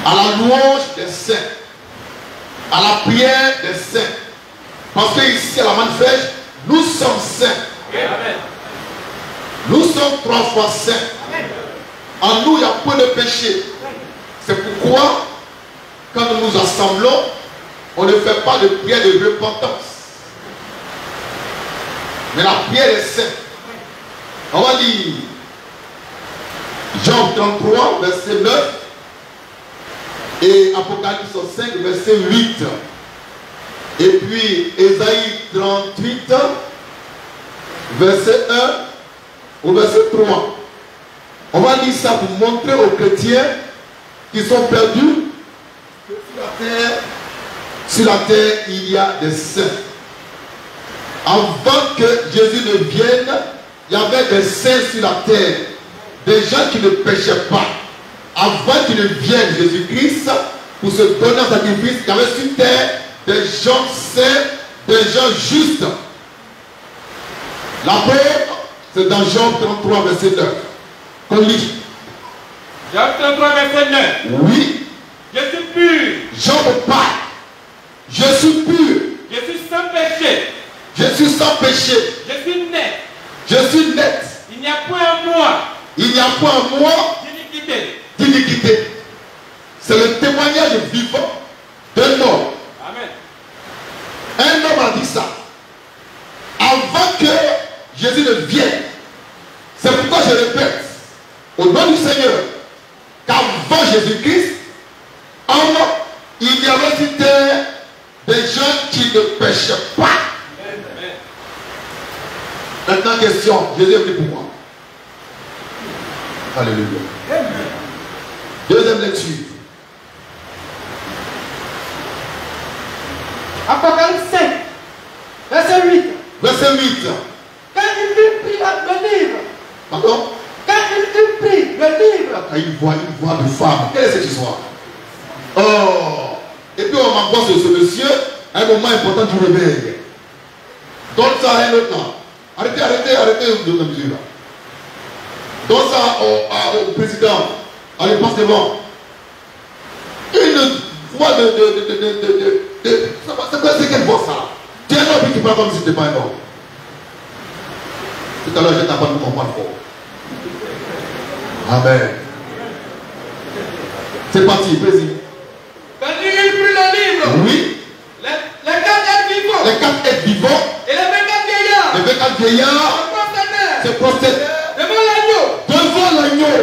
à la louange des saints, à la prière des saints. Parce que ici à la manifeste, nous sommes saints. Amen. Nous sommes 3 fois saints. Amen. En nous, il y a peu de péché. C'est pourquoi, quand nous nous assemblons, on ne fait pas de prière de repentance. Mais la prière est sainte. On va lire Jean 33, verset 9 et Apocalypse 5, verset 8. Et puis Ésaïe 38, verset 1 au verset 3. On va lire ça pour montrer aux chrétiens qui sont perdus que sur la terre, il y a des saints. Avant que Jésus ne vienne, il y avait des saints sur la terre. Des gens qui ne péchaient pas. Avant qu'il ne vienne Jésus-Christ, pour se donner en sacrifice, il y avait sur terre des gens saints, des gens justes. La preuve, c'est dans Jean 33, verset 9. Qu'on lit. Jean 33, verset 9. Oui. Je suis pur. Jean me parle. Je suis pur. Je suis sans péché. Je suis sans péché. Je suis net. Je suis net. Il n'y a point en moi. Il n'y a point en moi d'iniquité. C'est le témoignage vivant d'un homme. Amen. Un homme a dit ça. Avant que Jésus ne vienne. C'est pourquoi je répète, au nom du Seigneur, qu'avant Jésus-Christ, il y avait sur terre des gens qui ne péchaient pas. Amen. Maintenant, question, Jésus est venu pour moi. Alléluia. Amen. Deuxième lecture. Apocalypse 5, verset 8. Verset 8. Quand il eut pris le livre, Pardon? quand il eut pris le livre, Une voix de femme. Quelle est cette histoire? Oh! Et puis on m'envoie ce monsieur à un moment important du réveil. Donne ça à un autre là. Arrêtez de la mesure là. Donne ça au président. Allez, passe devant. Une voix c'est quelle voix ça? Tu es un homme qui parle comme si tu n'étais pas un homme. Tout à l'heure, je t'ai pas de comprendre fort. Amen. C'est parti, président. quand il eut pris le livre, Oui. les 4 êtres vivants Les 4 êtres vivants, et les 24 vieillards les 24 vieillards se prosternèrent devant l'agneau, devant l'agneau.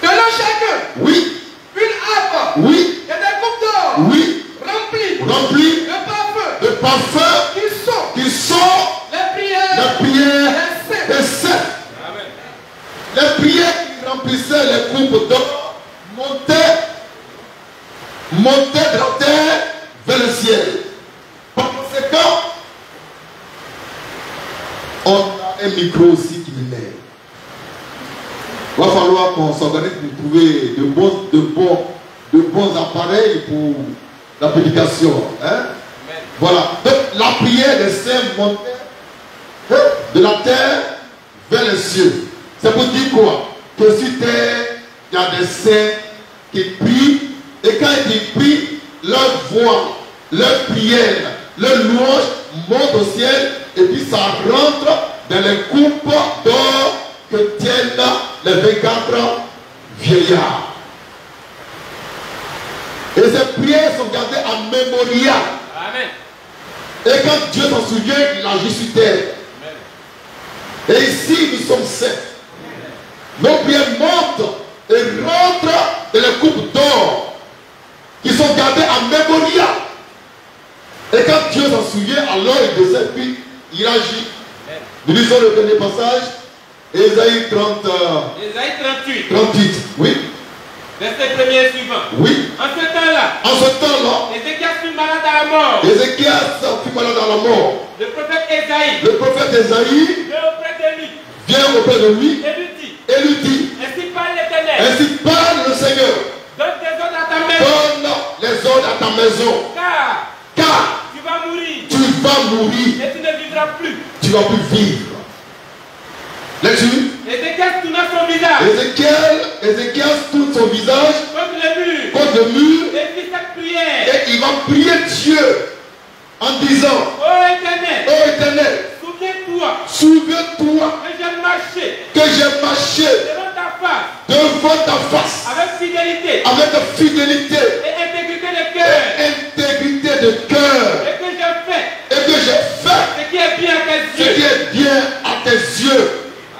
tenant chacun Oui, une harpe oui, et des coupes d'or oui, remplies remplis de de parfums qui sont qui sont les prières la prière des des saints. saints. Amen. Les prières qui remplissaient les coupes d'or montaient de la terre vers le ciel. Par conséquent, on a un micro aussi qui m'énerve. Il va falloir qu'on s'organise pour trouver de bons appareils pour la prédication. Hein? Amen. Voilà. Donc la prière des saints montait de la terre vers les cieux. C'est pour dire quoi? Que sur terre, il y a des saints qui prient. Et quand ils prient, leur voix, leur prière, leur louange monte au ciel. Et puis ça rentre dans les coupes d'or que tiennent les 24 vieillards. Et ces prières sont gardées en mémorial. Amen. Et quand Dieu s'en souvient, il agit sur terre. Amen. Et ici, nous sommes saints. Nos prières montent et rentrent dans les coupes d'or qui sont gardées en mémorial. Et quand Dieu s'en souvient, alors il décède, puis il agit. Nous lisons le dernier passage, Ésaïe 38. 38. Oui. Verset 1er suivant. Oui. En ce temps-là, En ce temps-là, Ézéchias fut malade à la mort. Ézéchias fut malade à la mort. Le prophète Ésaïe Le prophète Ésaïe vint auprès de lui vient auprès de lui et lui dit, et lui dit, ainsi parle l'Éternel, ainsi parle le Seigneur, donne des ordres à ta maison, donne les ordres à ta maison, car tu vas mourir tu vas mourir, et tu ne vivras plus. tu vas plus vivre. Lecture. Ézéchias tourna son visage Ézéchias tourne son visage contre le mur demeure et dit cette prière. et il va prier Dieu en disant, Ô Éternel, ô Éternel, souviens-toi souviens-toi que j'ai marché que j'ai marché devant ta face devant ta face avec fidélité avec fidélité et intégrité de cœur et intégrité de cœur et que j'ai fait et que j'ai fait ce qui est bien à tes ce qui yeux. est bien à tes yeux.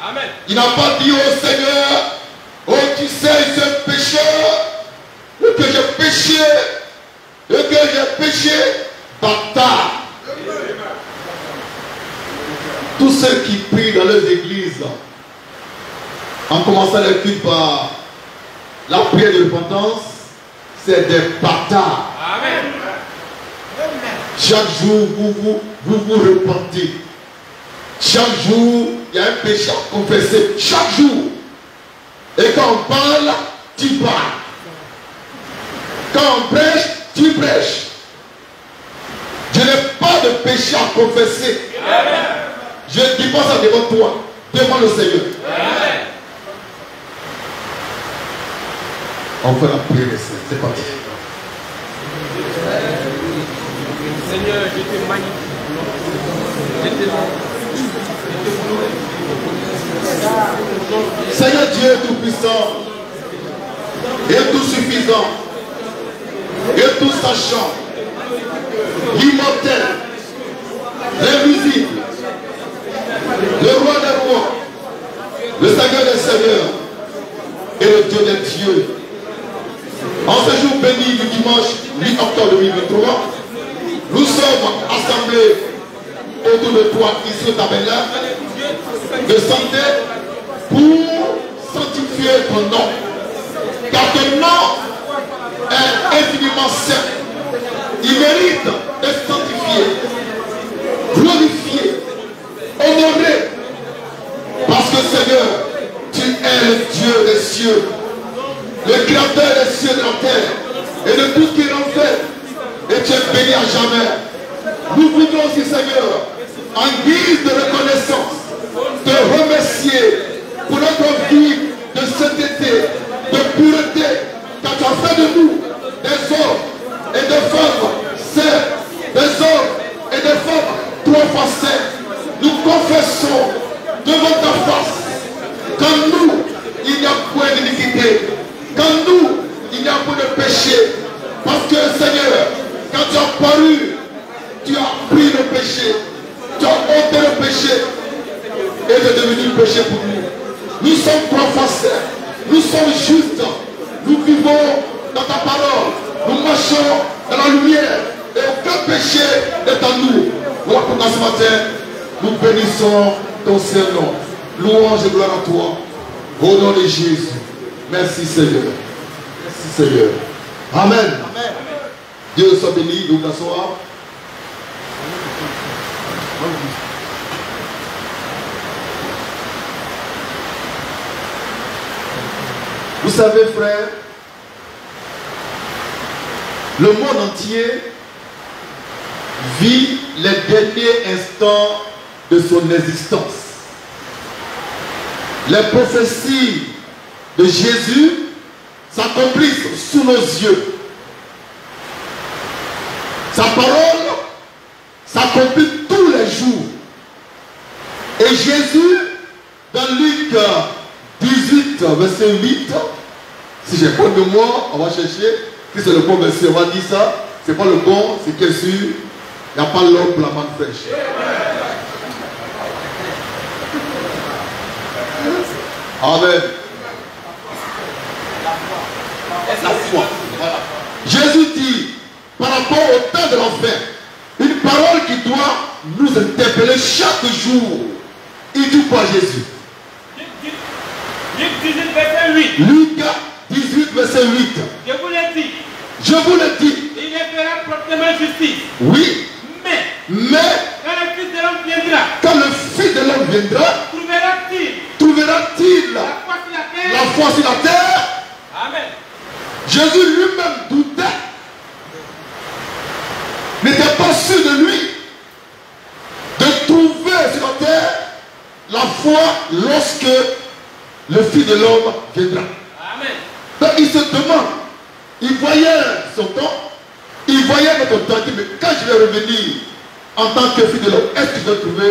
Amen. Il n'a pas dit au Seigneur, oh tu sais, je suis un pécheur, et que j'ai péché, bâtard. Tous ceux qui prient dans leurs églises, en commençant le culte par la prière de repentance, c'est des bâtards. Amen. Chaque jour, vous repentez. Chaque jour, il y a un péché à confesser. Chaque jour. Et quand on parle, tu parles. Quand on prêche, tu prêches. Je n'ai pas de péché à confesser. Amen. Je ne dis pas ça devant toi, devant le Seigneur. Amen. On fait la prière des saints. C'est parti. Seigneur, je te magnifie. Je te Seigneur Dieu tout-puissant et tout suffisant et tout sachant, l'immortel, l'invisible, le roi des rois, le Seigneur des seigneurs et le Dieu des dieux. En ce jour béni du dimanche 8 octobre 2023, nous sommes assemblés autour de toi ici au tabernacle de santé pour sanctifier ton nom. Car ton nom est infiniment saint. Il mérite d'être sanctifié, glorifié, honoré. Parce que Seigneur, tu es le Dieu des cieux, le créateur des cieux et de la terre et de tout ce qui est en fait. Et tu es béni à jamais. Nous voulons aussi, Seigneur, en guise de reconnaissance, te remercier pour notre vie de sainteté, de pureté, car tu as fait de nous des hommes et des femmes saints, des hommes et des femmes trois fois saints. Nous confessons devant ta face qu'en nous, il n'y a point d'iniquité, qu'en nous, il n'y a point de péché, parce que Seigneur, quand tu as paru, tu as pris le péché, tu as ôté le péché, et tu es devenu péché pour nous. Nous sommes trois fois saints, nous sommes justes, nous vivons dans ta parole, nous marchons dans la lumière, et aucun péché n'est en nous. Voilà pourquoi ce matin, nous bénissons ton Saint-Nom. Louange et gloire à toi, au nom de Jésus. Merci Seigneur. Merci Seigneur. Amen. Amen. Dieu soit béni, nous t'asseoir. Vous savez, frère, le monde entier vit les derniers instants de son existence. Les prophéties de Jésus s'accomplissent sous nos yeux. Sa parole s'accomplit tous les jours. Et Jésus, dans Luc 18, verset 8, si j'ai pas de moi, on va chercher, si c'est le bon verset, on va dire ça, c'est pas le bon, c'est qu'il sûr, il n'y a pas l'homme pour la manne fraîche. Amen. La foi. Voilà. Jésus dit, par rapport au temps de l'enfer, une parole qui doit nous interpeller chaque jour. Il dit quoi Jésus? Luc 18, verset 8. Luc 18, verset 8. Je vous l'ai dit. Je vous le dis. Il les fera promptement justice. Oui. Mais quand le Fils de l'homme viendra, trouvera-t-il la foi sur la terre? la foi sur la terre? Amen. Jésus lui-même doutait, n'était pas sûr de lui, de trouver sur la terre la foi lorsque le Fils de l'homme viendra. Amen. Donc il se demande, il voyait son temps, il voyait notre temps, il dit, mais quand je vais revenir en tant que fils de l'homme, est-ce que je vais trouver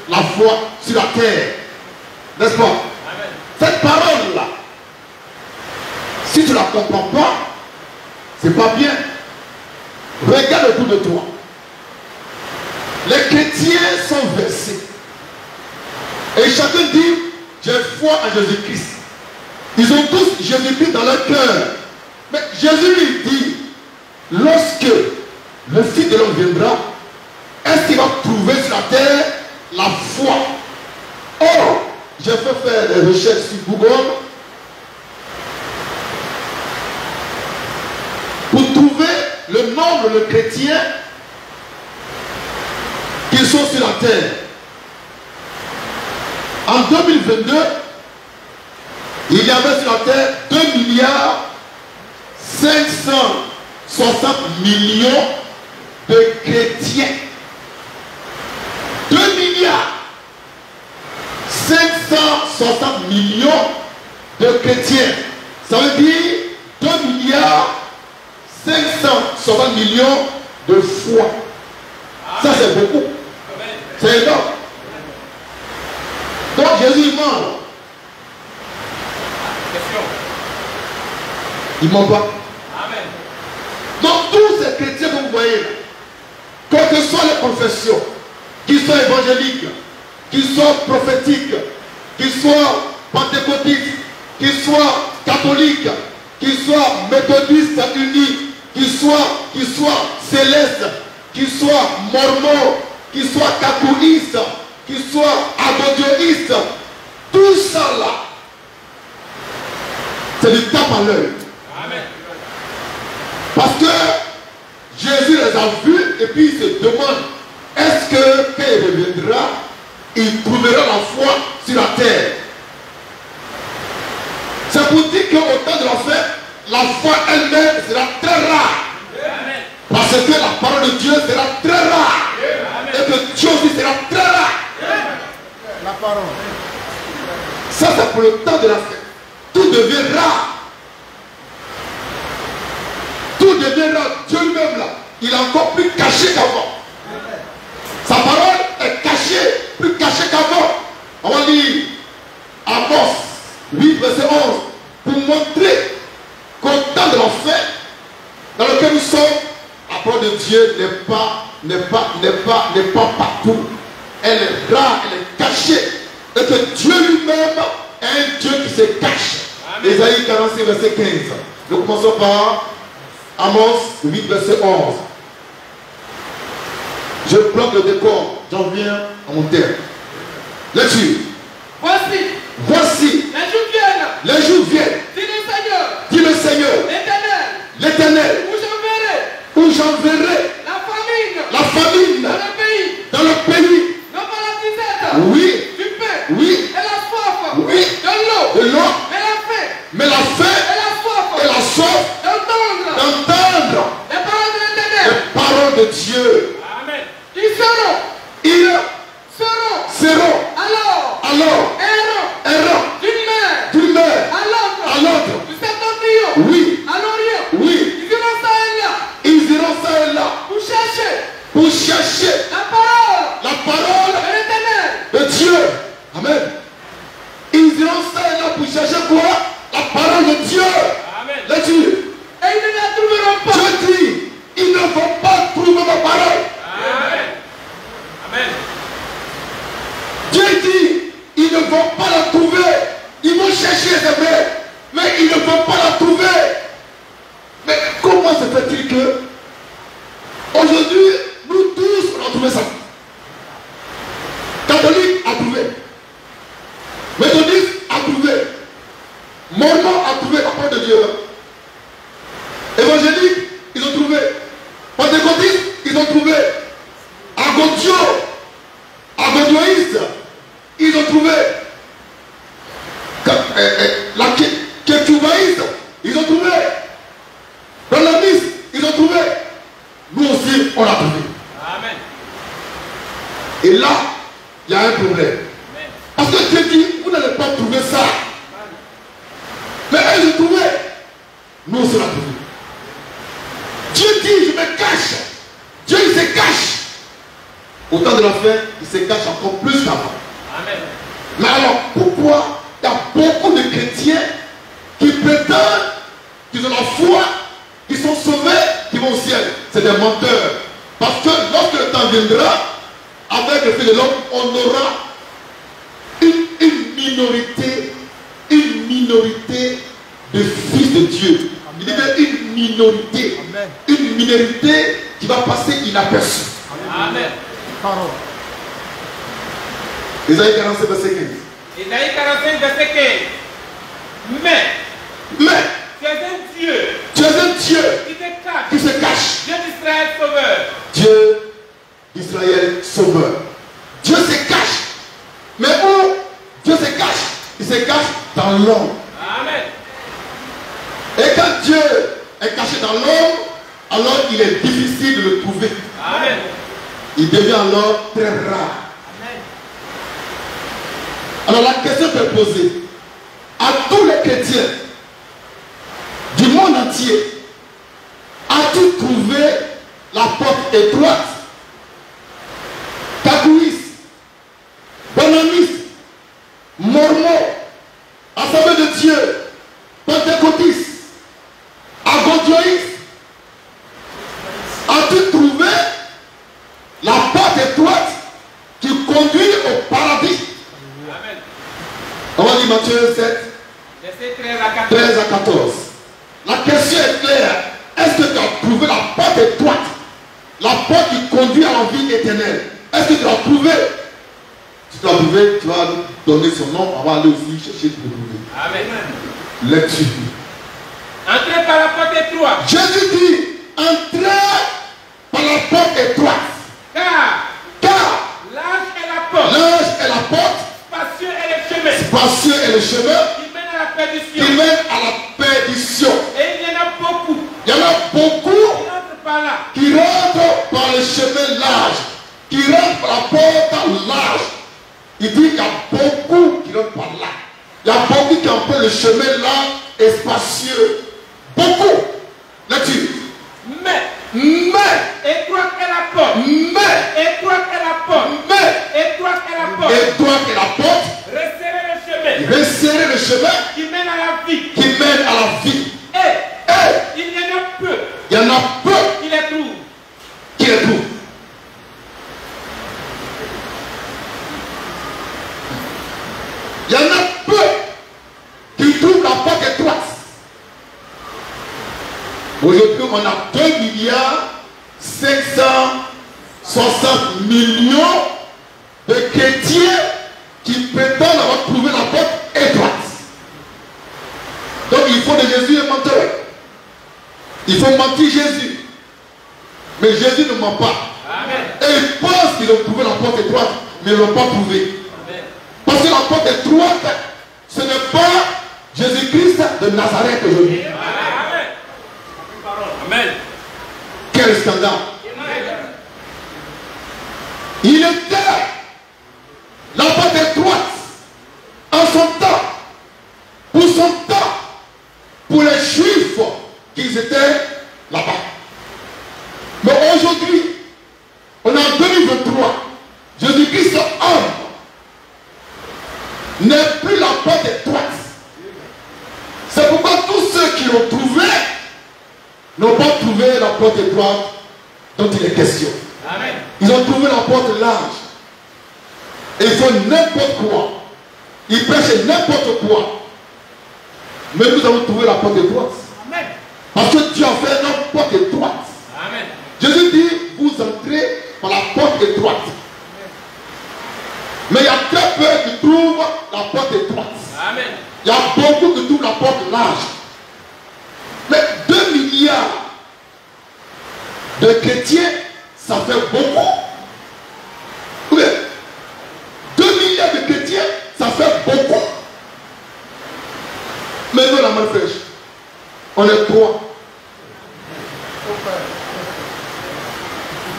la foi sur la terre? N'est-ce pas? Amen. Cette parole-là, si tu ne la comprends pas, c'est pas bien. Regarde autour de toi. Les chrétiens sont versés. Et chacun dit, j'ai foi en Jésus-Christ. Ils ont tous Jésus-Christ dans leur cœur. Mais Jésus lui dit, lorsque le Fils de l'homme viendra, est-ce qu'il va trouver sur la terre la foi? Or, j'ai fait faire des recherches sur Google pour trouver le nombre de chrétiens qui sont sur la terre. En 2022, il y avait sur la terre 2 milliards 560 millions de chrétiens. 2 milliards 560 millions de chrétiens. Ça veut dire 2 milliards 560 millions de foi. Ça c'est beaucoup. C'est énorme. Donc Jésus ment. Il ment pas. Amen. Donc tous ces chrétiens que vous voyez, quelles que soient les confessions, qu'ils soient évangéliques, qu'ils soient prophétiques, qu'ils soient pentecôtistes, qu'ils soient catholiques, qu'ils soient méthodistes unis, qu'ils soient célestes, qu'ils soient mormons, qu'ils soient catholiques, qu'ils soient abodionistes, tout ça là, c'est du tape à l'œil. Amen. Parce que Jésus les a vus et puis il se demande, est-ce que quand il reviendra, il trouvera la foi sur la terre? C'est pour dire qu'au temps de la fin, la foi elle-même sera très rare. Amen. Parce que la parole de Dieu sera très rare. Amen. Et que Dieu aussi sera très rare. La parole. Ça c'est pour le temps de la fin. Tout devient rare. Tout devient rare. Dieu lui-même là, il est encore plus caché qu'avant. Sa parole est cachée, plus cachée qu'avant. On va lire Amos 8, verset 11, pour montrer qu'au temps de l'enfer, dans lequel nous sommes, la parole de Dieu n'est pas partout. Elle est rare, elle est cachée. Et que Dieu lui-même est un Dieu qui se cache. Amen. Ésaïe 46, verset 15. Nous commençons par Amos 8, verset 11. Je bloque le décor, j'en viens à mon terme. Lecture. Voici, Les jours viennent. les jours viennent, Dit le Seigneur. dit le Seigneur, L'Éternel. l'Éternel, Où j'enverrai où j'enverrai la famine la famine dans le pays. dans le pays. Non pas la disette. Oui, Du pain. oui, Et la soif. oui, De l'eau. de l'eau, Mais la faim. mais la faim Et la soif. et la soif D'entendre d'entendre les paroles de les l'Éternel. paroles de Dieu. Amen. Ils seront. Ils Seront. seront Alors. alors Errant. errants D'une mer. d'une mer À l'autre. à l'autre. Du septentrion. Oui, À l'Orient. oui, Ils iront ça et là. ils iront ça et là Pour chercher la la parole parole de l'Éternel. de Dieu. Amen. Ils iront ça et là pour chercher quoi? La parole de Dieu. Amen. Lecture. Et ils ne la trouveront pas. Dieu dit, ils ne vont pas trouver ma parole. Amen. Amen. Dieu dit, ils ne vont pas la trouver. Ils vont chercher, c'est vrai, mais ils ne vont pas la trouver. Mais comment se fait-il que aujourd'hui, nous tous, on a trouvé ça? Catholique a trouvé. Méthodiste a trouvé. Mormon a trouvé la parole de Dieu. Évangélique, ils ont trouvé. Pentecôtiste, ils ont trouvé. Agodioïste, ils ont trouvé. La Kétubaïste, ils ont trouvé. Balamis, ils ont trouvé. Nous aussi, on l'a trouvé. Amen. Et là, il y a un problème. Amen. Parce que Dieu dit, vous n'allez pas trouver ça. Mais eux, ils ont trouvé. Nous aussi, on l'a trouvé. me cache. Dieu, il se cache. Au temps de la fin, il se cache encore plus qu'avant. Amen. Mais alors, pourquoi il y a beaucoup de chrétiens qui prétendent qu'ils ont la foi, qu'ils sont sauvés, qui vont au ciel? C'est des menteurs. Parce que lorsque le temps viendra, avec le Fils de l'homme, on aura une minorité de fils de Dieu. Il dit une minorité. Amen. Une minorité qui va passer inaperçue. Amen. Parole. Isaïe 47, verset 15. Isaïe 45, verset 15. Mais Mais tu es un Dieu tu es un Dieu qui te cache. qui se cache. Dieu d'Israël sauveur. Dieu d'Israël sauveur. Dieu se cache. Mais où Dieu se cache? Il se cache dans l'homme. Amen. Et quand Dieu est caché dans l'homme, alors il est difficile de le trouver. Amen. Il devient alors très rare. Amen. Alors la question peut être posée à tous les chrétiens du monde entier. As-tu trouvé la porte étroite? Catholique, bonhomiste, mormon, assemblée de Dieu, pentecôtiste, agodioïste. As-tu trouvé la porte étroite qui conduit au paradis? Amen. On va lire Matthieu 7, Verset 13 à 14. 13 à 14. La question est claire. Est-ce que tu as trouvé la porte étroite? La porte qui conduit à la vie éternelle. Est-ce que tu l'as trouvé? Si tu l'as trouvé, tu vas nous donner son nom. On va aller aussi chercher pour le trouver. Amen. Lecture. Entrez par la porte étroite. Jésus dit, entrez par la porte étroite. Car Large est la porte. large est la porte, Spacieux est le chemin spacieux est le chemin qui mène à la perdition. qui mène à la perdition. Et il y en a beaucoup Il y en a beaucoup qui entrent par là. qui rentrent par le chemin large, qui rentrent par la porte large. Il dit qu'il y a beaucoup qui rentrent par là. Il y a beaucoup qui empruntent le chemin large et spacieux. Beaucoup. Lecture. Mais étroite est la porte. Mais Étroite est la porte. Étroite est la porte. étroite est la porte, Resserrez le chemin resserrez le chemin qui mène à la vie. qui mène à la vie. Et il y en a peu Il y en a peu qui les trouvent. qui les trouvent. Il y en a peu qui trouvent la porte étroite. Aujourd'hui, on a 2 milliards 560 millions de chrétiens qui prétendent avoir trouvé la porte étroite. Donc il faut de Jésus un menteur. Il faut mentir Jésus. Mais Jésus ne ment pas. Amen. Et ils pensent qu'ils ont trouvé la porte étroite, mais ils ne l'ont pas trouvée. Amen. Parce que la porte étroite, ce n'est pas Jésus-Christ de Nazareth aujourd'hui. Amen. Amen. Quel scandale! Amen. Il était la porte étroite en son temps, pour son temps, pour les Juifs qui étaient là-bas. Mais aujourd'hui, on est en 2023, Jésus-Christ homme n'est plus la porte étroite. C'est pourquoi tous ceux qui l'ont trouvé n'ont pas trouvé la porte étroite dont il est question. Amen. Ils ont trouvé la porte large. Et ils font n'importe quoi. Ils prêchent n'importe quoi. Mais nous avons trouvé la porte étroite. Amen. Parce que Dieu a fait une porte étroite. Amen. Jésus dit, vous entrez par la porte étroite. Mais il y a très peu qui trouvent la porte étroite. Amen. Il y a beaucoup qui trouvent la porte large. Mais 2 milliards de chrétiens, ça fait beaucoup. Oui. 2 milliards de chrétiens, ça fait beaucoup. Mais nous, la main fraîche, on est 3.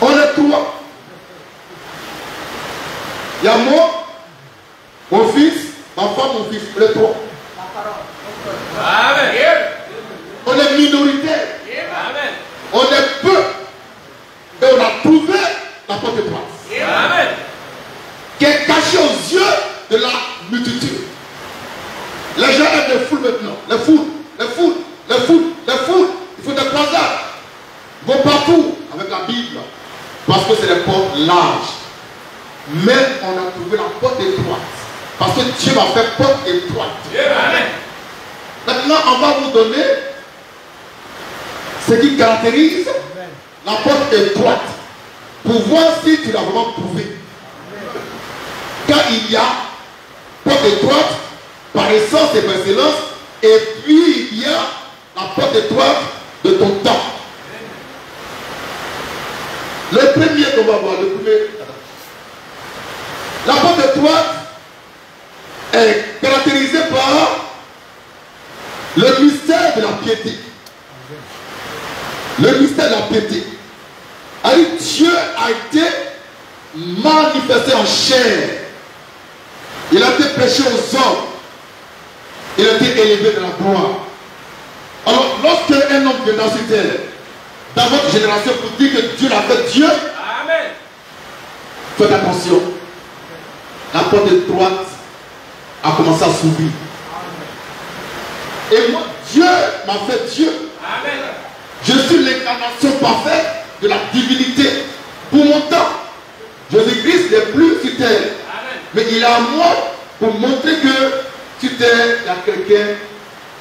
On est 3. Il y a moi, mon fils, ma femme, mon fils, les 3. Amen. On est minoritaire. Amen. On est peu. parce que c'est des portes larges. Mais on a trouvé la porte étroite. Parce que Dieu m'a fait porte étroite. Amen. Maintenant, on va vous donner ce qui caractérise la porte étroite. Pour voir si tu l'as vraiment prouvé. Car il y a porte étroite par essence et par excellence. Et puis il y a la porte étroite de ton temps. Le premier qu'on va voir, le premier. La porte étroite est caractérisée par le mystère de la piété. Le mystère de la piété. Alors, Dieu a été manifesté en chair. Il a été prêché aux hommes. Il a été élevé de la gloire. Alors, lorsque un homme vient dans cette terre, dans votre génération, pour dire que Dieu l'a fait Dieu, Amen. faites attention. La porte étroite a commencé à s'ouvrir. Et moi, Dieu m'a fait Dieu. Amen. Je suis l'incarnation parfaite de la divinité. Pour mon temps, Jésus-Christ n'est plus sur terre. Amen. Mais il est à moi pour montrer que sur terre, il y a quelqu'un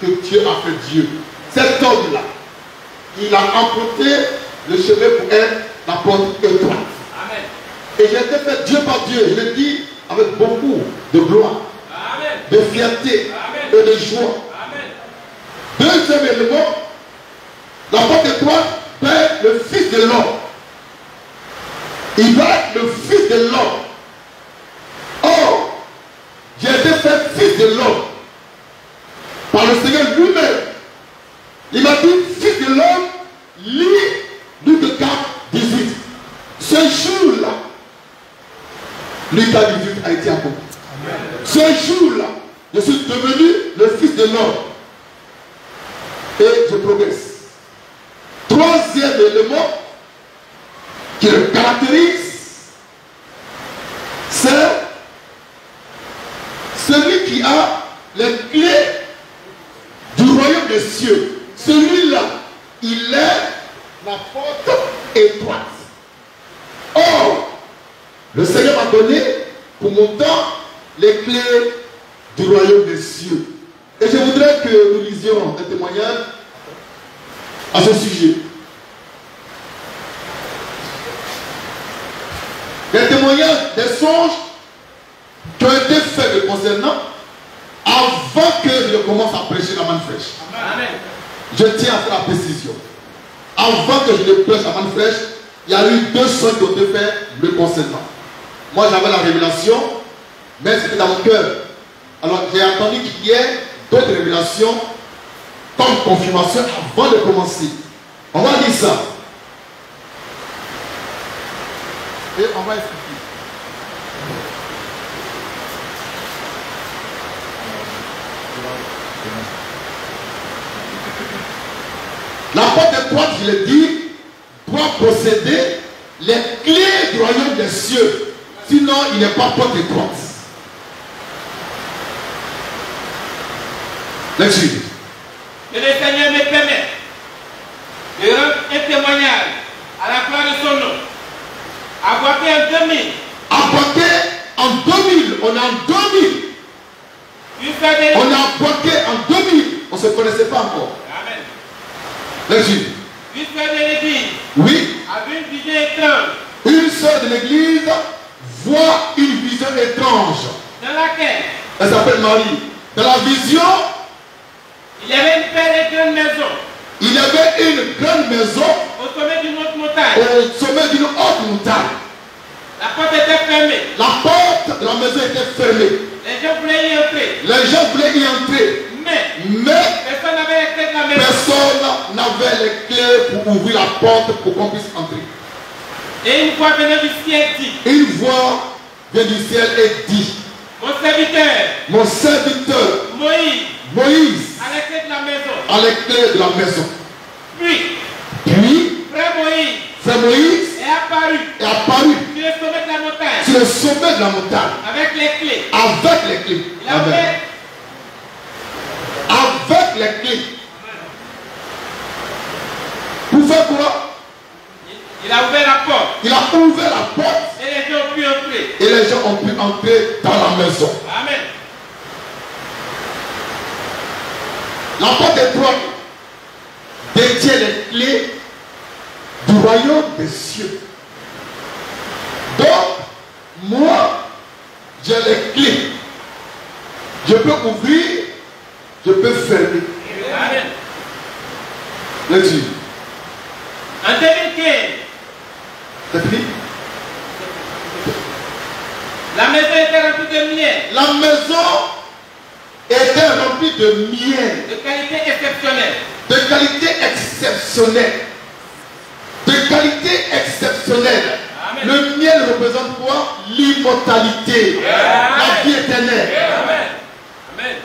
que Dieu a fait Dieu. Cet homme-là, il a emprunté le chemin pour être la porte étroite. Amen. Et j'ai été fait Dieu par Dieu. Je le dis avec beaucoup de gloire, Amen. de fierté Amen. et de joie. Amen. Deuxième élément, la porte étroite perd le Fils de l'homme. Il va être le Fils de l'homme. Or, j'ai été fait Fils de l'homme par le Seigneur lui-même. Il m'a dit, Fils de l'homme, lis Luc 4, 18. Ce jour-là, Luc 4, 18 a été accompli. Ce jour-là, je suis devenu le Fils de l'homme. Et je progresse. Troisième élément qui le caractérise, c'est celui qui a les clés du royaume des cieux. Celui-là, il est la porte étroite. Or, le Seigneur m'a donné pour mon temps les clés du royaume des cieux. Et je voudrais que nous lisions un témoignage à ce sujet. Des témoignages, des songes qui ont été faits me concernant avant que je commence à prêcher la manne fraîche. Amen. Je tiens à faire la précision. Avant que je ne prêche la manne fraîche, il y a eu deux songes qui ont été faits me concernant. Moi j'avais la révélation, mais c'était dans mon cœur. Alors j'ai attendu qu'il y ait d'autres révélations comme confirmation avant de commencer. On va dire ça. Et on va expliquer. La porte étroite, je l'ai dit, doit posséder les clés du royaume des cieux. Sinon, il n'est pas porte étroite. Là-dessus. Que le Seigneur me permette de rendre un témoignage à la gloire de son nom. Aborté en 2000. Aborté en 2000. On est en 2000. On a aborté en 2000. On ne se connaissait pas encore. Amen. Là-dessus. Une sœur de l'église Oui. avait une vision étrange Une sœur de l'église voit une vision étrange. dans laquelle Elle s'appelle Marie. Dans la vision, il y avait une belle et grande maison il y avait une grande maison au sommet d'une autre montagne. au sommet d'une haute montagne. La porte était fermée. La porte de la maison était fermée. Les gens voulaient y entrer. Les gens voulaient y entrer. Mais Personne n'avait les clés de la maison. personne n'avait les clés pour ouvrir la porte pour qu'on puisse entrer. Et une voix venant du ciel dit, Une voix vient du ciel et dit, mon serviteur, mon serviteur Moïse, Moïse a les clés de la maison. a les clés de la maison. Puis, Frère Moïse frère Moïse est apparu est apparu sur le sommet de la montagne sur le sommet de la montagne avec les clés. avec les clés. Il avait Avec les clés. Pour faire quoi? il Il a ouvert la porte. Il a ouvert la porte. Et les gens ont pu entrer. Et les gens ont pu entrer dans la maison. Amen. La porte étroite détient les clés du royaume des cieux. Donc, moi, j'ai les clés. Je peux ouvrir, je peux fermer. Amen. Là-dessus. En 2015, C'est fini? la maison était remplie de miel. La maison était remplie de miel, De qualité exceptionnelle. de qualité exceptionnelle. De qualité exceptionnelle. Amen. Le miel représente quoi? L'immortalité, la vie éternelle. Amen. Amen.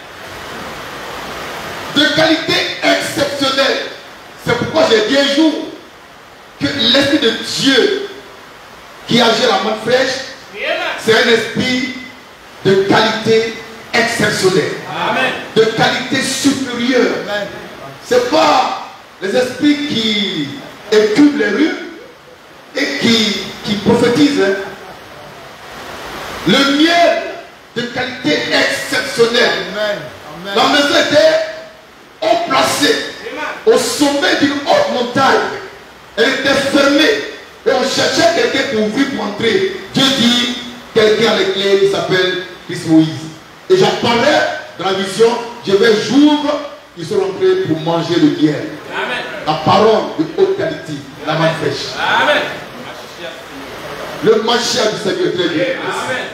De qualité exceptionnelle. C'est pourquoi j'ai dit un jour que l'Esprit de Dieu qui agit à la main fraîche, c'est un esprit de qualité exceptionnelle, Amen. de qualité supérieure. Ce n'est pas les esprits qui écument les rues et qui prophétisent. Hein. Le miel de qualité exceptionnelle. La maison était haut placée, au sommet d'une haute montagne. Elle était fermée. Et on cherchait quelqu'un pour ouvrir, pour entrer. Dieu dit, quelqu'un a les clés, il s'appelle Christ Moïse. Et j'apparais dans la vision, j'ouvre, ils sont rentrés pour manger le miel. Amen. La parole de haute qualité, la main fraîche. Amen. Le Mashiach du Seigneur est très bien. Amen.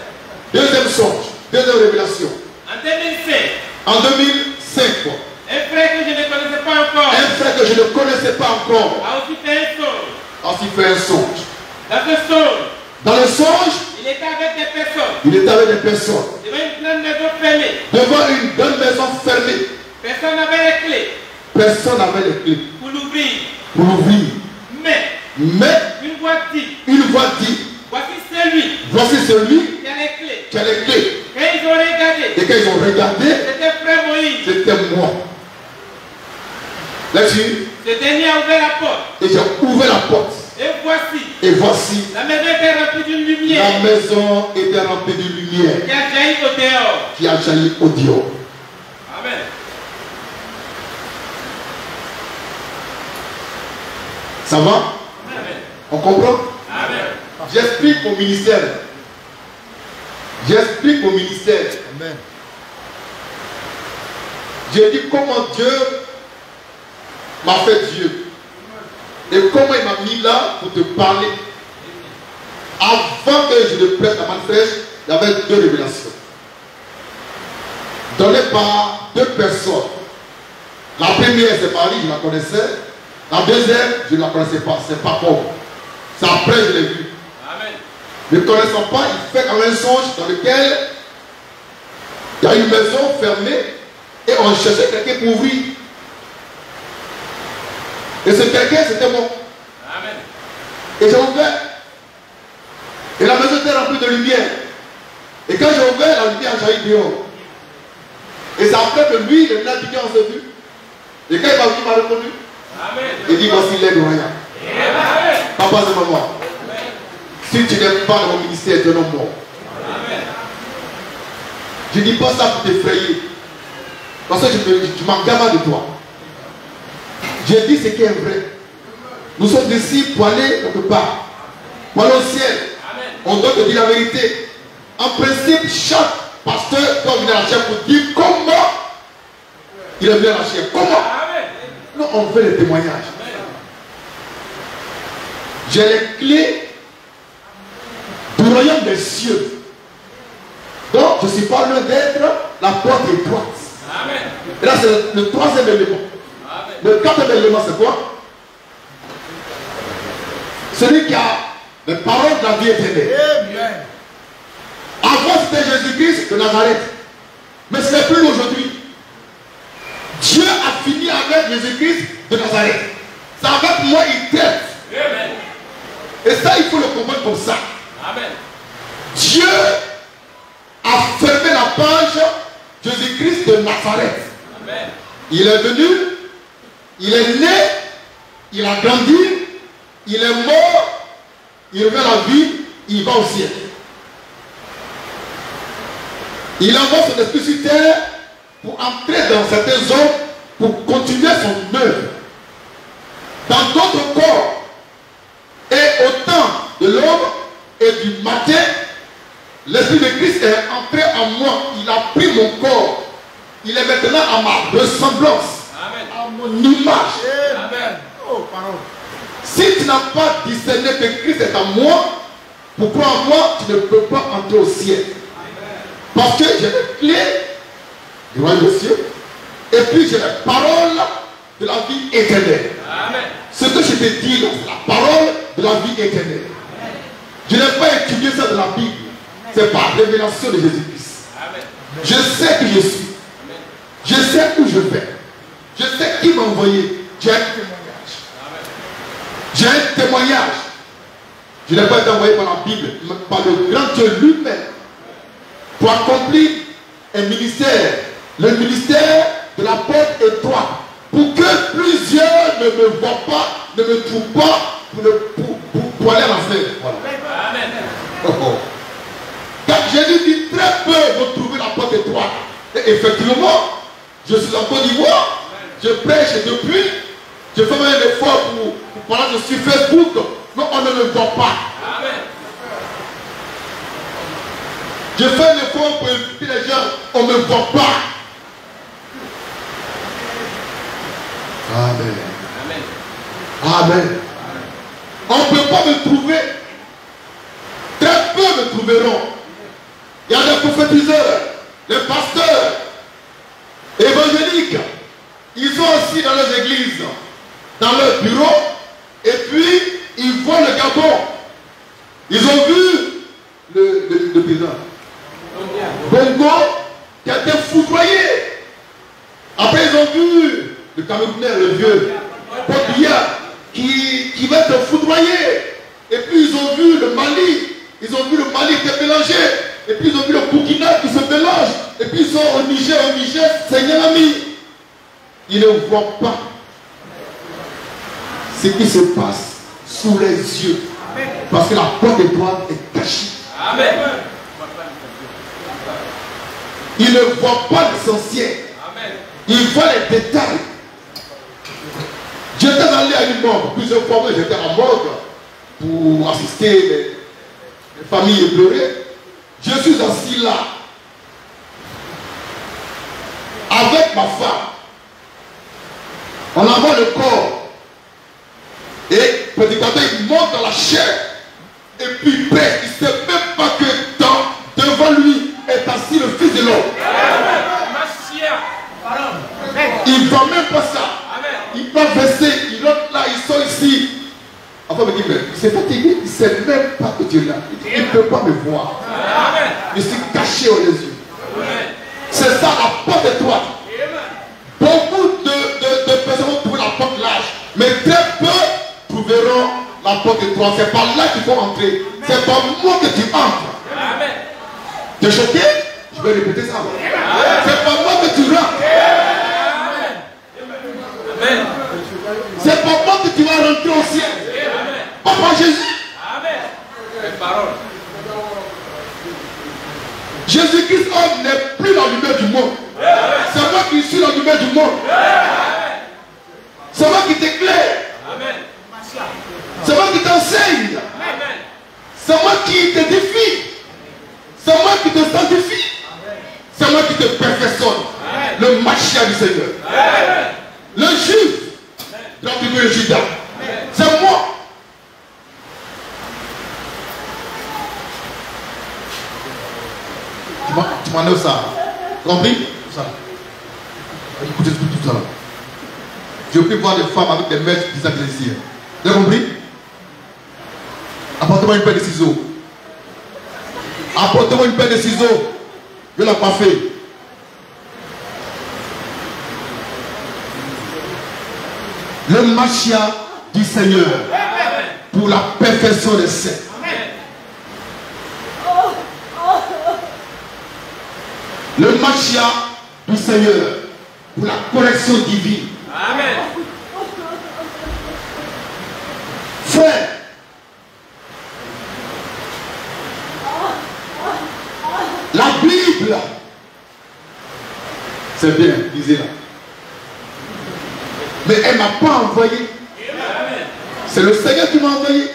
Deuxième songe, deuxième révélation. En 2005, En 2005, quoi. un frère que je ne connaissais pas encore Un frère que je ne connaissais pas encore a aussi fait un songe. a aussi fait un songe. Dans ce songe, Dans le songe, il était avec des personnes il était avec des personnes devant une grande maison fermée. devant une grande maison fermée. Personne n'avait les clés Personne n'avait les clés pour l'ouvrir. pour l'ouvrir. Mais Mais une voix dit, une voix dit, voici celui voici celui qui a les clés. qui a les clés. Quand ils ont regardé, Et quand ils ont regardé, c'était frère Moïse. c'était moi. Là-dessus, Ce dernier a ouvert la porte. et j'ai ouvert la porte. Et voici, Et voici, la maison était remplie d'une lumière la maison était remplie de lumière qui a jailli au dehors. qui a jailli au dehors. Amen. Ça va? Amen. On comprend? Amen. J'explique mon ministère. J'explique mon ministère. Amen. J'ai dit comment Dieu m'a fait Dieu. Et comment il m'a mis là pour te parler. Avant que je ne prête la main fraîche, il y avait deux révélations. Données par deux personnes. La première, c'est Marie, je la connaissais. La deuxième, je ne la connaissais pas. C'est pas Paul. C'est après que je l'ai vu. Amen. Ne connaissant pas, il fait quand même un songe dans lequel il y a une maison fermée et on cherchait quelqu'un pour ouvrir. Et ce quelqu'un, c'était moi. Amen. Et j'ai ouvert. Et la maison était remplie de lumière. Et quand j'ai ouvert, la lumière a jailli dehors. Et c'est après que lui, le village du on s'est vu. Et quand il m'a vu, il m'a reconnu. Amen. Il dit, voici l'aide au rien. Amen. Papa, c'est maman. Si tu n'es pas dans mon ministère, tu es non mort. Amen. Je ne dis pas ça pour t'effrayer. Parce que je m'en gamme de toi. Je dis ce qui est vrai. Nous sommes ici pour aller quelque part. Pour aller au ciel. Amen. On doit te dire la vérité. En principe, chaque pasteur doit venir à la chair pour dire comment il est venu à la chair. Comment? Amen. Non, on veut les témoignages. J'ai les clés du royaume des cieux. Donc, je ne suis pas loin d'être la porte étroite. Amen. Et là, c'est le troisième élément. Amen. Le quatrième élément, c'est quoi? Celui qui a les paroles de la vie éternelle. Amen. Avant, c'était Jésus-Christ de Nazareth. Mais ce n'est plus aujourd'hui. Dieu a fini avec Jésus-Christ de Nazareth. C'est avec moi il traite. Amen. Et ça, il faut le comprendre comme ça. Amen. Dieu a fermé la page Jésus-Christ de Nazareth. Amen. Il est venu, il est né, il a grandi, il est mort il revient à la vie, il va au ciel. Il envoie son esprit sur terre pour entrer dans certains hommes, pour continuer son œuvre. Dans d'autres corps, et au temps de l'aube et du matin, l'Esprit de Christ est entré en moi. Il a pris mon corps. Il est maintenant à ma ressemblance. Amen. À mon image. Amen. Oh, pardon. Si tu n'as pas discerné que Christ est en moi, pourquoi en moi tu ne peux pas entrer au ciel? Parce que j'ai les clés du royaume des cieux et puis j'ai les paroles de la vie éternelle. Amen. Ce que je te dis là, c'est la parole de la vie éternelle. Amen. Je n'ai pas étudié ça de la Bible. C'est par révélation de Jésus-Christ. Je sais qui je suis. Amen. Je sais où je vais. Je sais qui m'a envoyé. J'ai un témoignage. J'ai un témoignage. Je n'ai pas été envoyé par la Bible, mais par le grand Dieu lui-même pour accomplir un ministère. Le ministère de la porte étroite. Pour que plusieurs ne me voient pas, ne me trouvent pas pour aller à l'enfer. Voilà. Amen. Oh. Car Jésus dit très peu vont trouver la porte étroite. Et effectivement, je suis en Côte d'Ivoire, je prêche depuis, je fais même un effort pour parler sur Facebook, mais on ne me voit pas. Amen. Je fais un effort pour inviter les gens, on ne me voit pas. Amen. Amen. Amen. On ne peut pas me trouver. Très peu me trouveront. Il y a des prophétiseurs, des pasteurs, évangéliques. Ils sont aussi dans leurs églises, dans leurs bureaux, et puis ils voient le Gabon. Ils ont vu le président Bongo qui a été foudroyé. Après ils ont vu le Camerounais, le vieux Podia qui va être foudroyé. Et puis ils ont vu le Mali. Ils ont vu le Mali qui est mélangé. Et puis ils ont vu le Burkina qui se mélange. Et puis ils sont au Niger, Seigneur ami. Ils ne voient pas ce qui se passe sous les yeux. Parce que la porte étroite est cachée. Amen. Ils ne voient pas l'essentiel. Ils voient les détails. J'étais allé à une mort. Plusieurs fois, j'étais en mort pour assister les familles éplorées. Je suis assis là avec ma femme. On envoie le corps. Et petit à petit, il monte dans la chair. Et puis il pète. Il ne sait même pas que devant lui est assis le Fils de l'homme. Il ne voit même pas ça. Il va verser. Il entre là, il sort ici. Enfin, me dit, mais il s'est fatigué. Il ne sait même pas que Dieu est là. Il ne peut pas me voir. Je suis caché aux yeux. C'est ça la porte étroite. Beaucoup de personnes vont trouver la porte large, mais très peu trouveront la porte étroite. C'est par là qu'il faut entrer. C'est par moi que tu entres. Tu es choqué? Je vais répéter ça. C'est par moi que tu rentres. C'est par moi que tu vas rentrer au ciel. Pas par Jésus. Jésus-Christ homme n'est plus la lumière du monde. C'est moi qui suis la lumière du monde. C'est moi qui t'éclaire. C'est moi qui t'enseigne. C'est moi qui te défie. C'est moi qui te sanctifie. C'est moi qui te perfectionne. Le Machia du Seigneur. Le juif de la tribu de Juda. C'est moi. Tu m'en as ça. Compris? Ça. Écoutez tout ça. Je peux voir des femmes avec des mèches qui s'agressent. Vous avez compris? Apportez-moi une paire de ciseaux. Apportez-moi une paire de ciseaux. Je l'ai pas fait. Le Machia du Seigneur pour la perfection des saints. Le Machia du Seigneur pour la correction divine. Amen. Frère, C'est bien, lisez-la. Mais elle ne m'a pas envoyé. C'est le Seigneur qui m'a envoyé.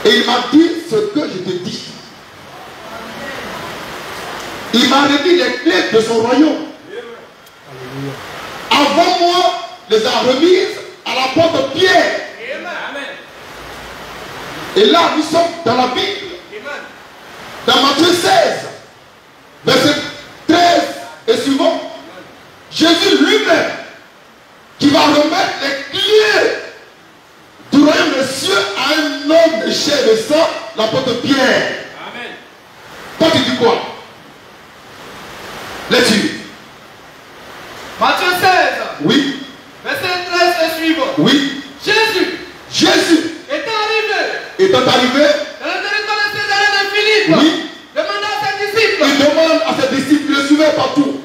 Et il m'a dit ce que je te dis. Il m'a remis les clés de son royaume. Avant moi, les a remises à la porte de Pierre. Et là, nous sommes dans la Bible. Dans Matthieu 16, verset 13 et suivant. Jésus lui-même qui va remettre les clés du royaume des cieux à un homme de chair et de sang, l'apôtre Pierre. Amen. Toi tu dis quoi? Lecture. Matthieu 16, Oui. verset 13 et suivant. Oui. Jésus Étant arrivé dans le territoire de Césarée de Philippe, oui, demanda à ses disciples, il demande à ses disciples, le suivez partout.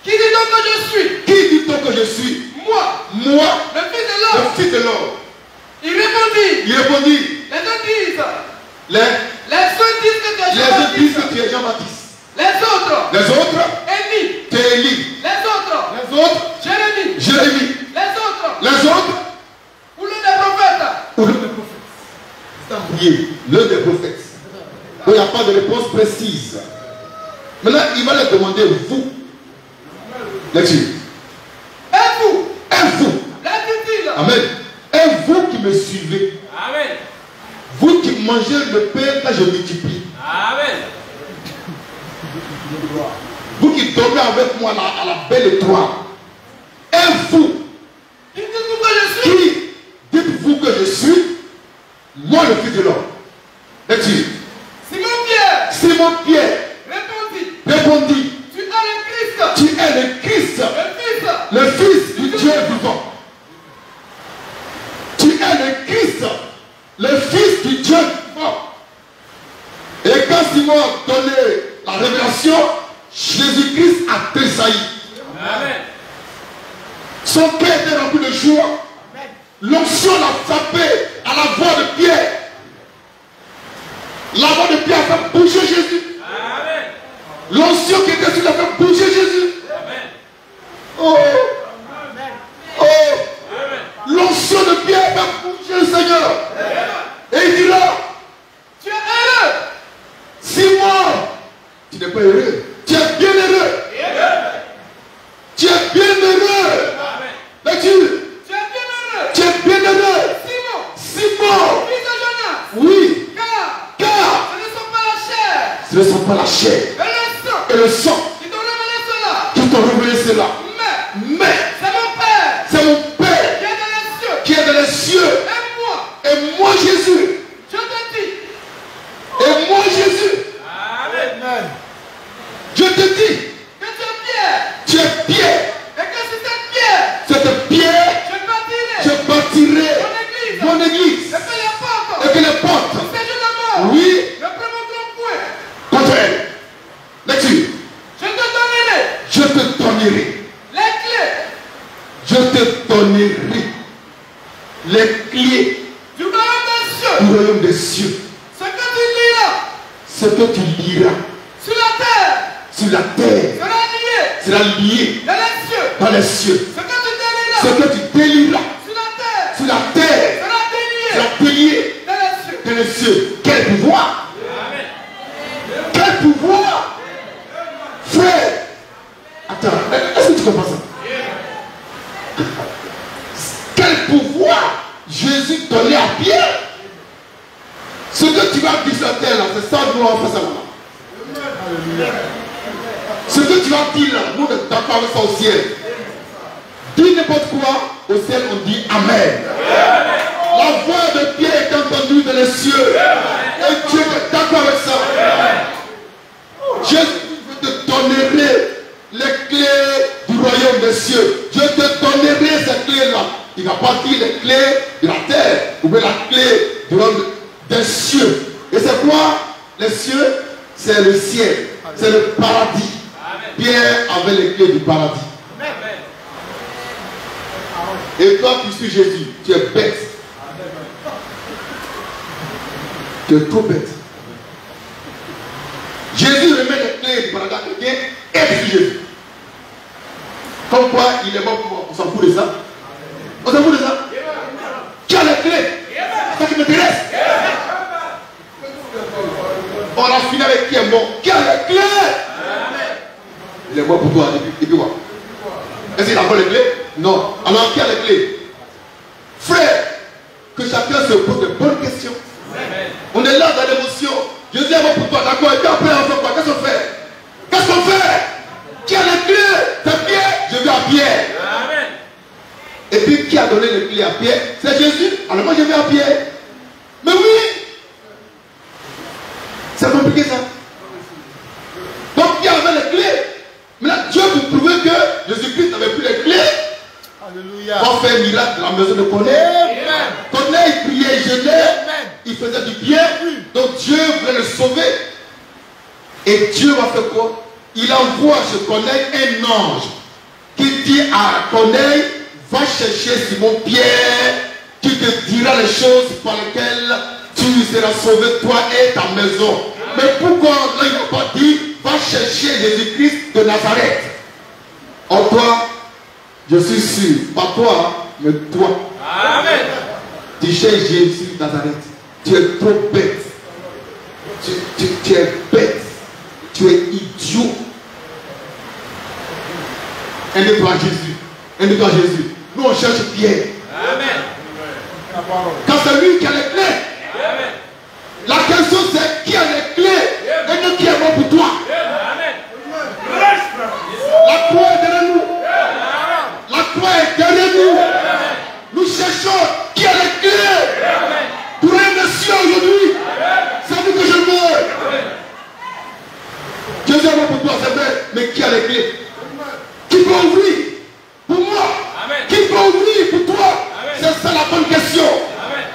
qui dit-on que je suis? Qui dit-on que je suis? Moi, Moi, le Fils de l'homme. le Fils de l'homme. Il répondit, Il répondit, les deux disent, les uns disent que tu es deux disent Jean-Baptiste, que tu es Jean-Baptiste. les Les autres, Élie, tu es Élie. les Les autres, Jérémie, Jérémie. les Les autres, ou l'un des prophètes. ou l'un des prophètes. C'est embrouillé, l'un des prophètes. Donc il n'y a pas de réponse précise. Maintenant, il va leur demander, vous, lecture. Et vous, Et vous, dit-il, amen. Et vous qui me suivez, Amen. vous qui mangez le pain quand je multiplie, Amen. vous qui dormez avec moi à la belle étoile, et vous, dites-vous que je suis. qui dites-vous que je suis, moi le Fils de l'homme. Lecture. Simon Pierre répondit, tu es le Christ, tu es le Christ, le Fils du Dieu vivant. Tu es le Christ, le Fils du Dieu vivant. Et quand Simon a donné la révélation, Jésus-Christ a tressailli. Amen. Son cœur était rempli de joie. L'onction l'a frappé à la voix de Pierre. La voix de Pierre a fait bouger Jésus. Amen. L'onction qui était sur lui a fait bouger Jésus. Amen. Oh, oh, Amen. l'onction de Pierre a fait bouger le Seigneur. Et il dit là, tu es heureux. Simon, tu n'es pas heureux. Tu es bien heureux. Tu es bien heureux. Amen. Lecture. Tu es bien heureux. Tu es bien heureux. Simon, Simon, fils de Jonas, oui, car car ce ne sont pas la chair ce ne sont pas la chair et le sang et le sang qui t'ont révélé cela, qui t'ont révélé cela. Mais c'est mon Père c'est mon Père qui est dans les cieux. qui est dans les cieux. Et Et moi Jésus. je te dis, Et moi Jésus. Amen. Je te dis, que tu es Pierre, tu es Pierre. et que sur cette pierre, Cette pierre, je je bâtirai bâtirai mon église, mon église. et que les portes Et que les portes, du séjour de mort oui, ne prémonteront point. contre elle. Lecture. Je te donnerai Je te donnerai. les clés Je te donnerai les clés du royaume des cieux. du royaume des cieux. Ce que tu liras Ce que tu liras sur la terre sur la terre sera lié sera lié dans les cieux. dans les cieux. Ce que tu délieras Ce que tu délieras sur la terre sur la terre sera délié sera délié dans les cieux. dans les cieux. Quel pouvoir! Amen. Quel pouvoir! Frère! Attends, est-ce que tu comprends ça? Quel pouvoir Jésus donnait à Pierre? Ce que tu vas dire sur la terre là, c'est ça nous on va faire ça là. Ce que tu vas dire là, nous ne t'entendons pas ça au ciel. Dis n'importe quoi, au ciel on dit Amen. La voix de Pierre est entendue dans les cieux. Et Dieu est d'accord avec ça. Je te donnerai les clés du royaume des cieux. Je te donnerai ces clés-là. Il n'a pas dit les clés de la terre, ou bien la clé du royaume des cieux. Et c'est quoi? Les cieux, c'est le ciel, c'est le paradis. Pierre avait les clés du paradis. Et toi qui suis Jésus, tu es bête. Tu es trop bête. Jésus remet les clés du paradis. quoi il est mort pour moi? On s'en fout de ça. On s'en fout de ça. Qui a les clés? C'est ça qui m'intéresse. On a fini avec qui est mort. Qui a les clés? Il est mort pour toi. Et puis quoi? Est-ce qu'il a encore les clés? Non. Alors qui a les clés? Frère, que chacun se pose de bonnes questions. On est là dans l'émotion. Jésus est mort pour toi, d'accord. Et puis après on fait quoi? Qu'est-ce qu'on fait? Qu'est-ce qu'on fait? Qui a les clés? C'est Pierre. Je vais à Pierre. Amen. Et puis qui a donné les clés à Pierre? C'est Jésus. Alors moi je vais à Pierre. Mais oui. C'est compliqué ça. Donc qui avait les clés? Maintenant Dieu vous prouver que Jésus-Christ n'avait plus les clés. Alléluia. On fait un miracle dans la maison de Corneille. Corneille priait, il jeûnait, il faisait du bien. Donc Dieu voulait le sauver. Et Dieu va faire quoi? Il envoie chez Corneille un ange qui dit à Corneille, va chercher Simon-Pierre, qui te dira les choses par lesquelles tu seras sauvé, toi et ta maison. Mais pourquoi là, il n'a pas dit, va chercher Jésus-Christ de Nazareth? En toi, je suis sûr, pas toi, mais toi. Amen. Tu cherches Jésus de Nazareth. Tu es trop bête. Tu es bête. Tu es idiot. Aide-toi Jésus. Aide-toi Jésus. Nous on cherche Pierre. Amen. Quand c'est lui qui a les clés. Amen. La question c'est qui a les clés et nous qui est mort pour toi. Amen. La croix est derrière nous. La croix est derrière nous. Nous cherchons qui a les clés. Pour un monsieur aujourd'hui. C'est vous que je veux. Jésus est mort pour toi, c'est vrai. Mais qui a les clés? Qui peut ouvrir pour moi? Amen. Qui peut ouvrir pour toi? C'est ça la bonne question. Amen.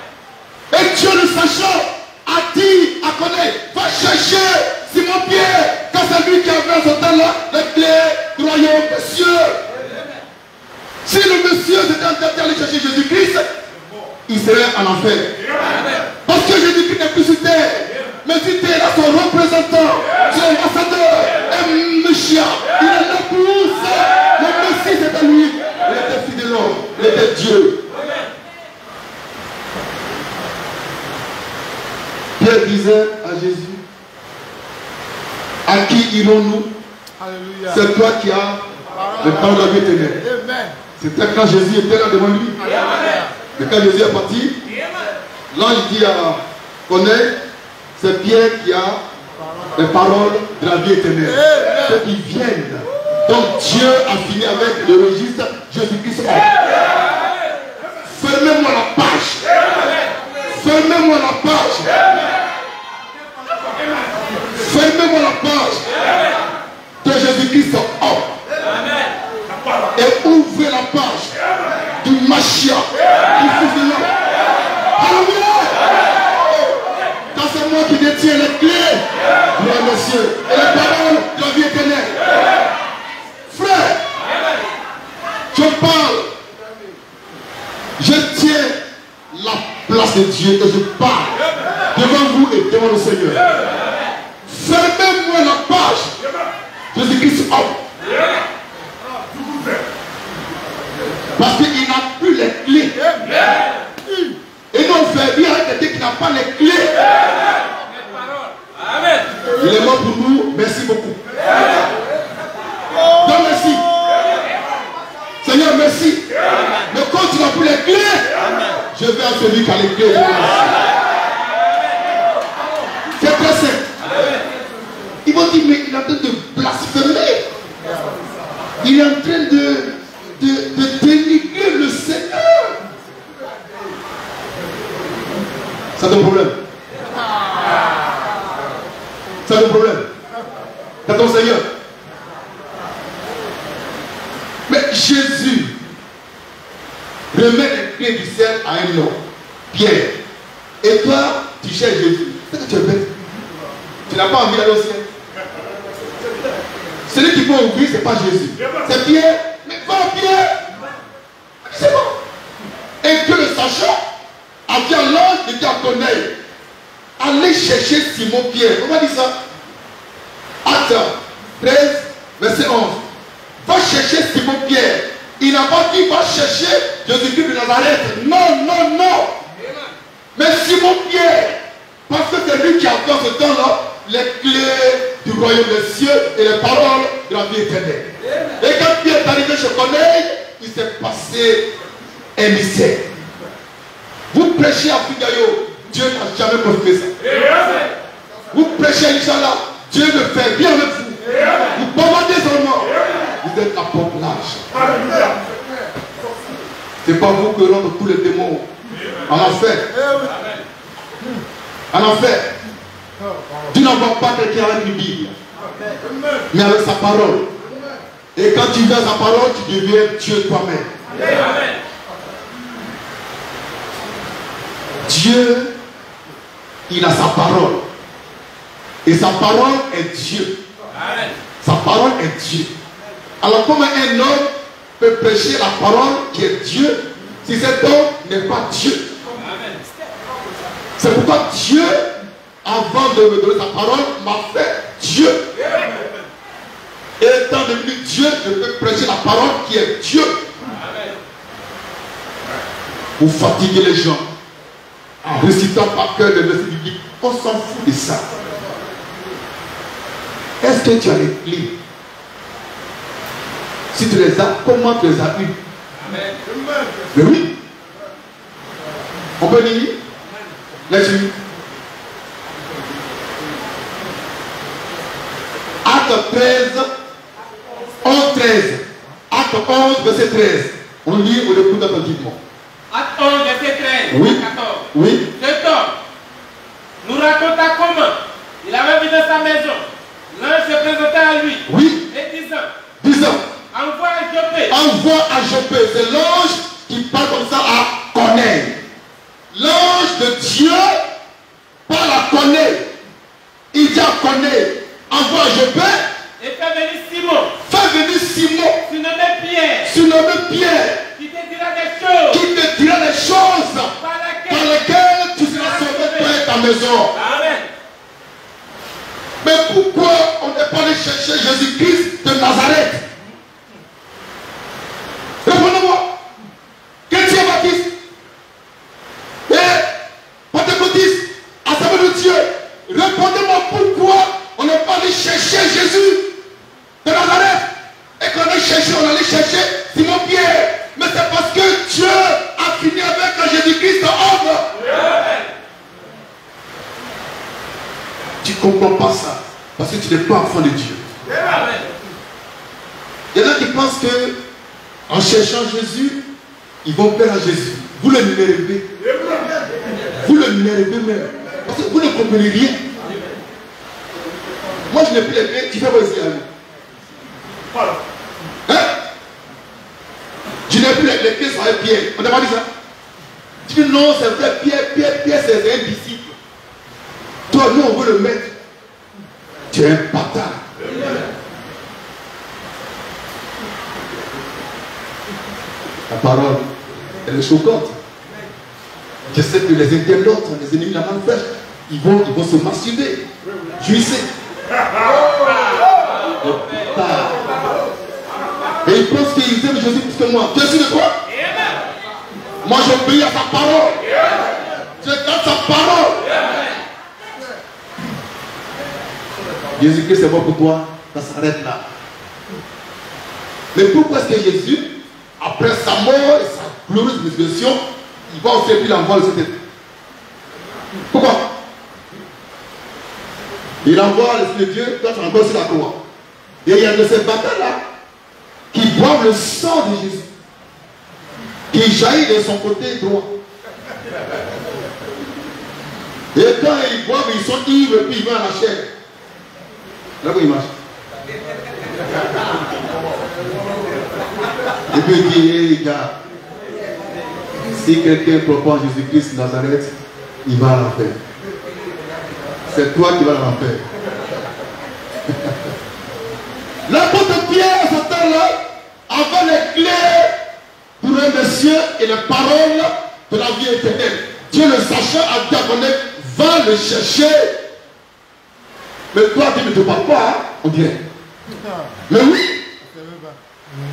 Et Dieu le sachant a dit à Corneille, va chercher Simon-Pierre, car c'est lui qui avait ce temps-là les clés du royaume des cieux. Si le monsieur s'était interdit d'aller chercher Jésus-Christ, il serait en enfer. Amen. Parce que Jésus-Christ n'est plus sur terre. Mais si tu es là, son représentant, son ambassadeur, un Messia, il est là pour ça. Le Messie, c'est à lui. Il était fils de l'homme, il était Dieu. Pierre disait à Jésus, à qui irons-nous? C'est toi qui as le temps de la vie éternelle. C'était quand Jésus était là devant lui. Et quand Jésus est parti, l'ange dit à Corneille, c'est Pierre qui a les paroles de la vie éternelle. Ceux qui viennent. Donc Dieu a fini avec le registre Jésus-Christ. Fermez-moi la page. Fermez-moi la page. Fermez-moi la page de Jésus-Christ et ouvrez la page du Machia, du Fils de l'homme. Alléluia. Quand c'est moi qui détiens les clés, gloire monsieur, et les paroles de la vie éternelle. Frère, je parle, je tiens la place de Dieu et je parle devant vous et devant le Seigneur. Fermez-moi la page. Jésus-Christ homme. Parce qu'il n'a plus les clés. Et nous on fait bien avec quelqu'un qui n'a pas les clés. Il est mort pour nous. Merci beaucoup. Donc merci. Seigneur, merci. Mais quand tu n'as plus les clés, je vais à celui qui a les clés. C'est très simple. Ils vont dire, mais il est en train de blasphémer. Il est en train de dénigrer le Seigneur. C'est ton problème. C'est ton problème. C'est ton Seigneur. Mais Jésus remet les clés du ciel à un homme, Pierre. Et toi, tu cherches Jésus. C'est que tu es bête. Tu n'as pas envie d'aller au ciel. Celui qui peut ouvrir, ce n'est pas Jésus. C'est Pierre. Mais pas Pierre. C'est bon. Et que le sachant, avait l'ange de dit à Corneille, allez chercher Simon-Pierre. Comment dit ça? Acte 13, verset 11. Va chercher Simon-Pierre, Il n'a pas dit va chercher Jésus-Christ de Nazareth. Non, non, non. Mais Simon-Pierre, parce que c'est lui qui a dans ce temps-là les clés du royaume des cieux et les paroles de la vie éternelle. Et quand Pierre est arrivé chez Corneille, il s'est passé un mystère. Vous prêchez à Figayo, Dieu n'a jamais confirmé ça. Vous prêchez à Inch'Allah, Dieu ne fait rien avec vous. Vous bombardez seulement. Vous êtes apôtre large. C'est pas vous que rentrent tous les démons en enfer. En enfer. Tu n'envoies pas quelqu'un avec une Bible, mais avec sa parole. Et quand tu viens sa parole, tu deviens Dieu toi-même. Dieu, il a sa parole. Et sa parole est Dieu. Sa parole est Dieu. Alors comment un homme peut prêcher la parole qui est Dieu si cet homme n'est pas Dieu? C'est pourquoi Dieu, avant de me donner sa parole, m'a fait Dieu. Et étant devenu Dieu, je peux prêcher la parole qui est Dieu. Vous fatiguez les gens en récitant par cœur les versets bibliques. On s'en fout de ça. Est-ce que tu as les clés? Si tu les as, comment tu les as eues? Mais oui. On peut lire? Laisse-lui. Acte 13, 11, 13. Acte 11, verset 13. On lit ou l'écoute attentivement. Acte 11, verset 13. Oui. 14. Oui. Cet homme nous raconta comment il avait vu dans sa maison. L'ange se présentait à lui. Oui. Et disant, envoie à Joppé. Envoie à Joppé. C'est l'ange qui parle comme ça à Corneille. L'ange de Dieu parle à Corneille. Il dit à Corneille, envoie à Joppé. Et fais venir Simon. Fais venir Simon. Surnommé Pierre. Surnommé Pierre. Qui te dira des choses. Qui te dira des choses Par par lesquelles tu seras sauvé toi et ta maison. Amen. Mais pourquoi on n'est pas allé chercher Jésus-Christ de Nazareth? Répondez-moi. Chrétien Baptiste et Pentecôtiste, Assemblée de Dieu, répondez-moi pourquoi on n'est pas allé chercher Jésus de Nazareth et qu'on allait chercher, on allait chercher Simon Pierre. Mais c'est parce que Dieu a fini avec Jésus-Christ en homme. Tu ne comprends pas ça parce que tu n'es pas enfant de Dieu. Il y en a qui pensent que en cherchant Jésus, ils vont plaire à Jésus. Vous le mérez. Vous le mérez même. Parce que vous ne comprenez rien. Moi je n'ai plus les pieds, tu fais quoi ici à lui? Hein? Je n'ai plus les pieds sur les pieds. On n'a pas dit ça? Tu dis non, c'est vrai, Pierre c'est un disciple. Toi, nous, on veut le mettre. Tu es un bâtard. La parole, elle est choquante. Je sais que les internautes, les ennemis de la main fraîche, ils vont se masturber. Jouissez. Et ils pensent qu'ils aiment Jésus plus que moi. Tu es sûr de quoi? Moi, j'obéis à sa parole. Je garde sa parole. Jésus-Christ, c'est bon pour toi, ça s'arrête là. Mais pourquoi est-ce que Jésus, après sa mort et sa glorieuse résurrection, il va aussi puis l'envoie le Saint-Esprit? Pourquoi? Il envoie l'Esprit de Dieu, toi tu es encore sur la croix. Et il y a de ces batailles-là qui boivent le sang de Jésus, qui jaillit de son côté droit. Et quand ils boivent, ils sont ivres, puis ils vont à la chair. Là où il marche. Et puis il dit, hey, les gars, si quelqu'un propose Jésus-Christ de Nazareth, il va à l'enfer. C'est toi qui vas à l'enfer. L'apôtre Pierre, à ce temps-là, avait les clés pour un monsieur et les paroles de la vie éternelle. Dieu le sachant a dit à Corneille, va le chercher. Mais toi, tu ne te parles pas, hein, on dirait. Mais oui.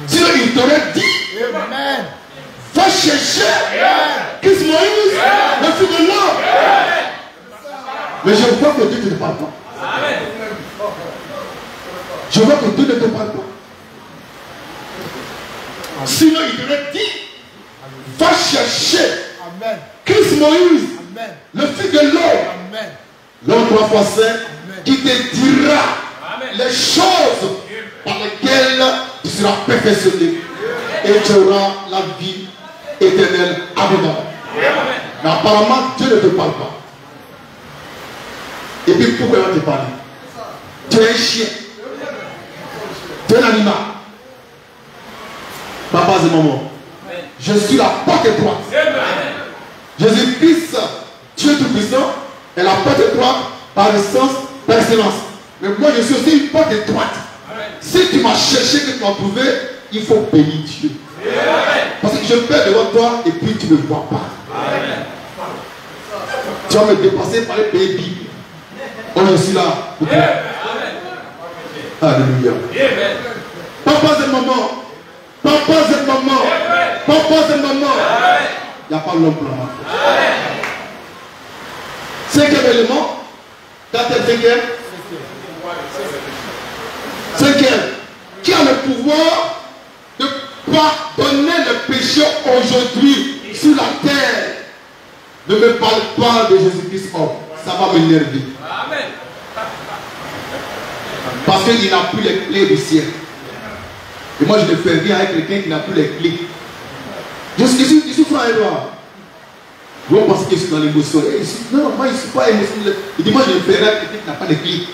Sinon, il t'aurait dit Amen. Va chercher Christ Moïse, le fils de l'homme. Mais je vois que Dieu ne te parle pas. Je vois que Dieu ne te parle pas. Sinon, il t'aurait dit, va chercher Christ Moïse, le fils de l'homme, l'homme 3 fois saint, qui te dira les choses par lesquelles tu seras perfectionné et tu auras la vie éternelle abondante. Mais apparemment, Dieu ne te parle pas. Et puis pourquoi il va te parler? Tu es un chien. Tu es un animal. Papa et maman, je suis la porte étroite. Jésus-Christ, Dieu Tout-Puissant, est la porte étroite par le sens d'excellence. Mais moi, je suis aussi une porte étroite. Si tu m'as cherché, que tu m'as trouvé, il faut bénir Dieu. Parce que je vais devant toi et puis tu ne me vois pas. Tu vas me dépasser par les pays bibliques. Oh, je suis là pour toi. Alléluia. Papa et maman, papa et maman, papa et maman, il n'y a pas l'homme pour la main. Cinquième élément, cinquième, qui a le pouvoir de pardonner le péché aujourd'hui sur la terre. Ne me parle pas de Jésus-Christ homme, ça va m'énerver. Parce qu'il n'a plus les clés du ciel. Et moi je ne fais rien avec quelqu'un qui n'a plus les clés. Je suis frère et moi. Vous pensez que je suis dans l'émotion. Non, moi je ne suis pas émotionnel. Il dit moi je ne fais rien avec quelqu'un qui n'a pas les clés.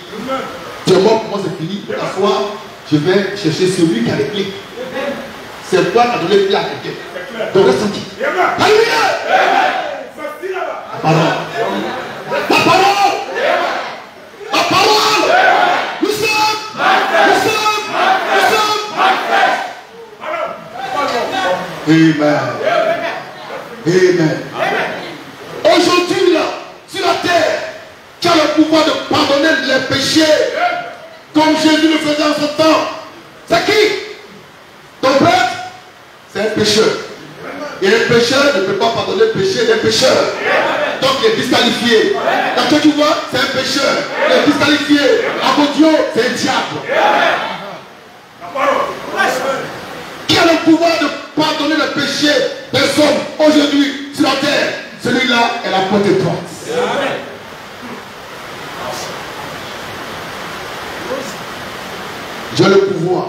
Tu es mort, pour moi c'est fini. Pour t'asseoir, je vais chercher celui qui a les clés. C'est toi qui as donné les clés à quelqu'un. Donc reste tranquille. Alléluia. La parole. La parole. La parole. Nous sommes. Amen. Amen. Aujourd'hui, là, sur la terre, tu as le pouvoir de pardonner les péchés comme Jésus le faisait en son temps. C'est qui? Ton prêtre, c'est un pécheur. Et un pécheur ne peut pas pardonner le péché des pécheurs. Donc il est disqualifié. Quand tu vois, c'est un pécheur. Il est disqualifié. À vos dieux, c'est un diable. Qui a le pouvoir de pardonner le péché des hommes aujourd'hui sur la terre? Celui-là est la porte étroite. J'ai le pouvoir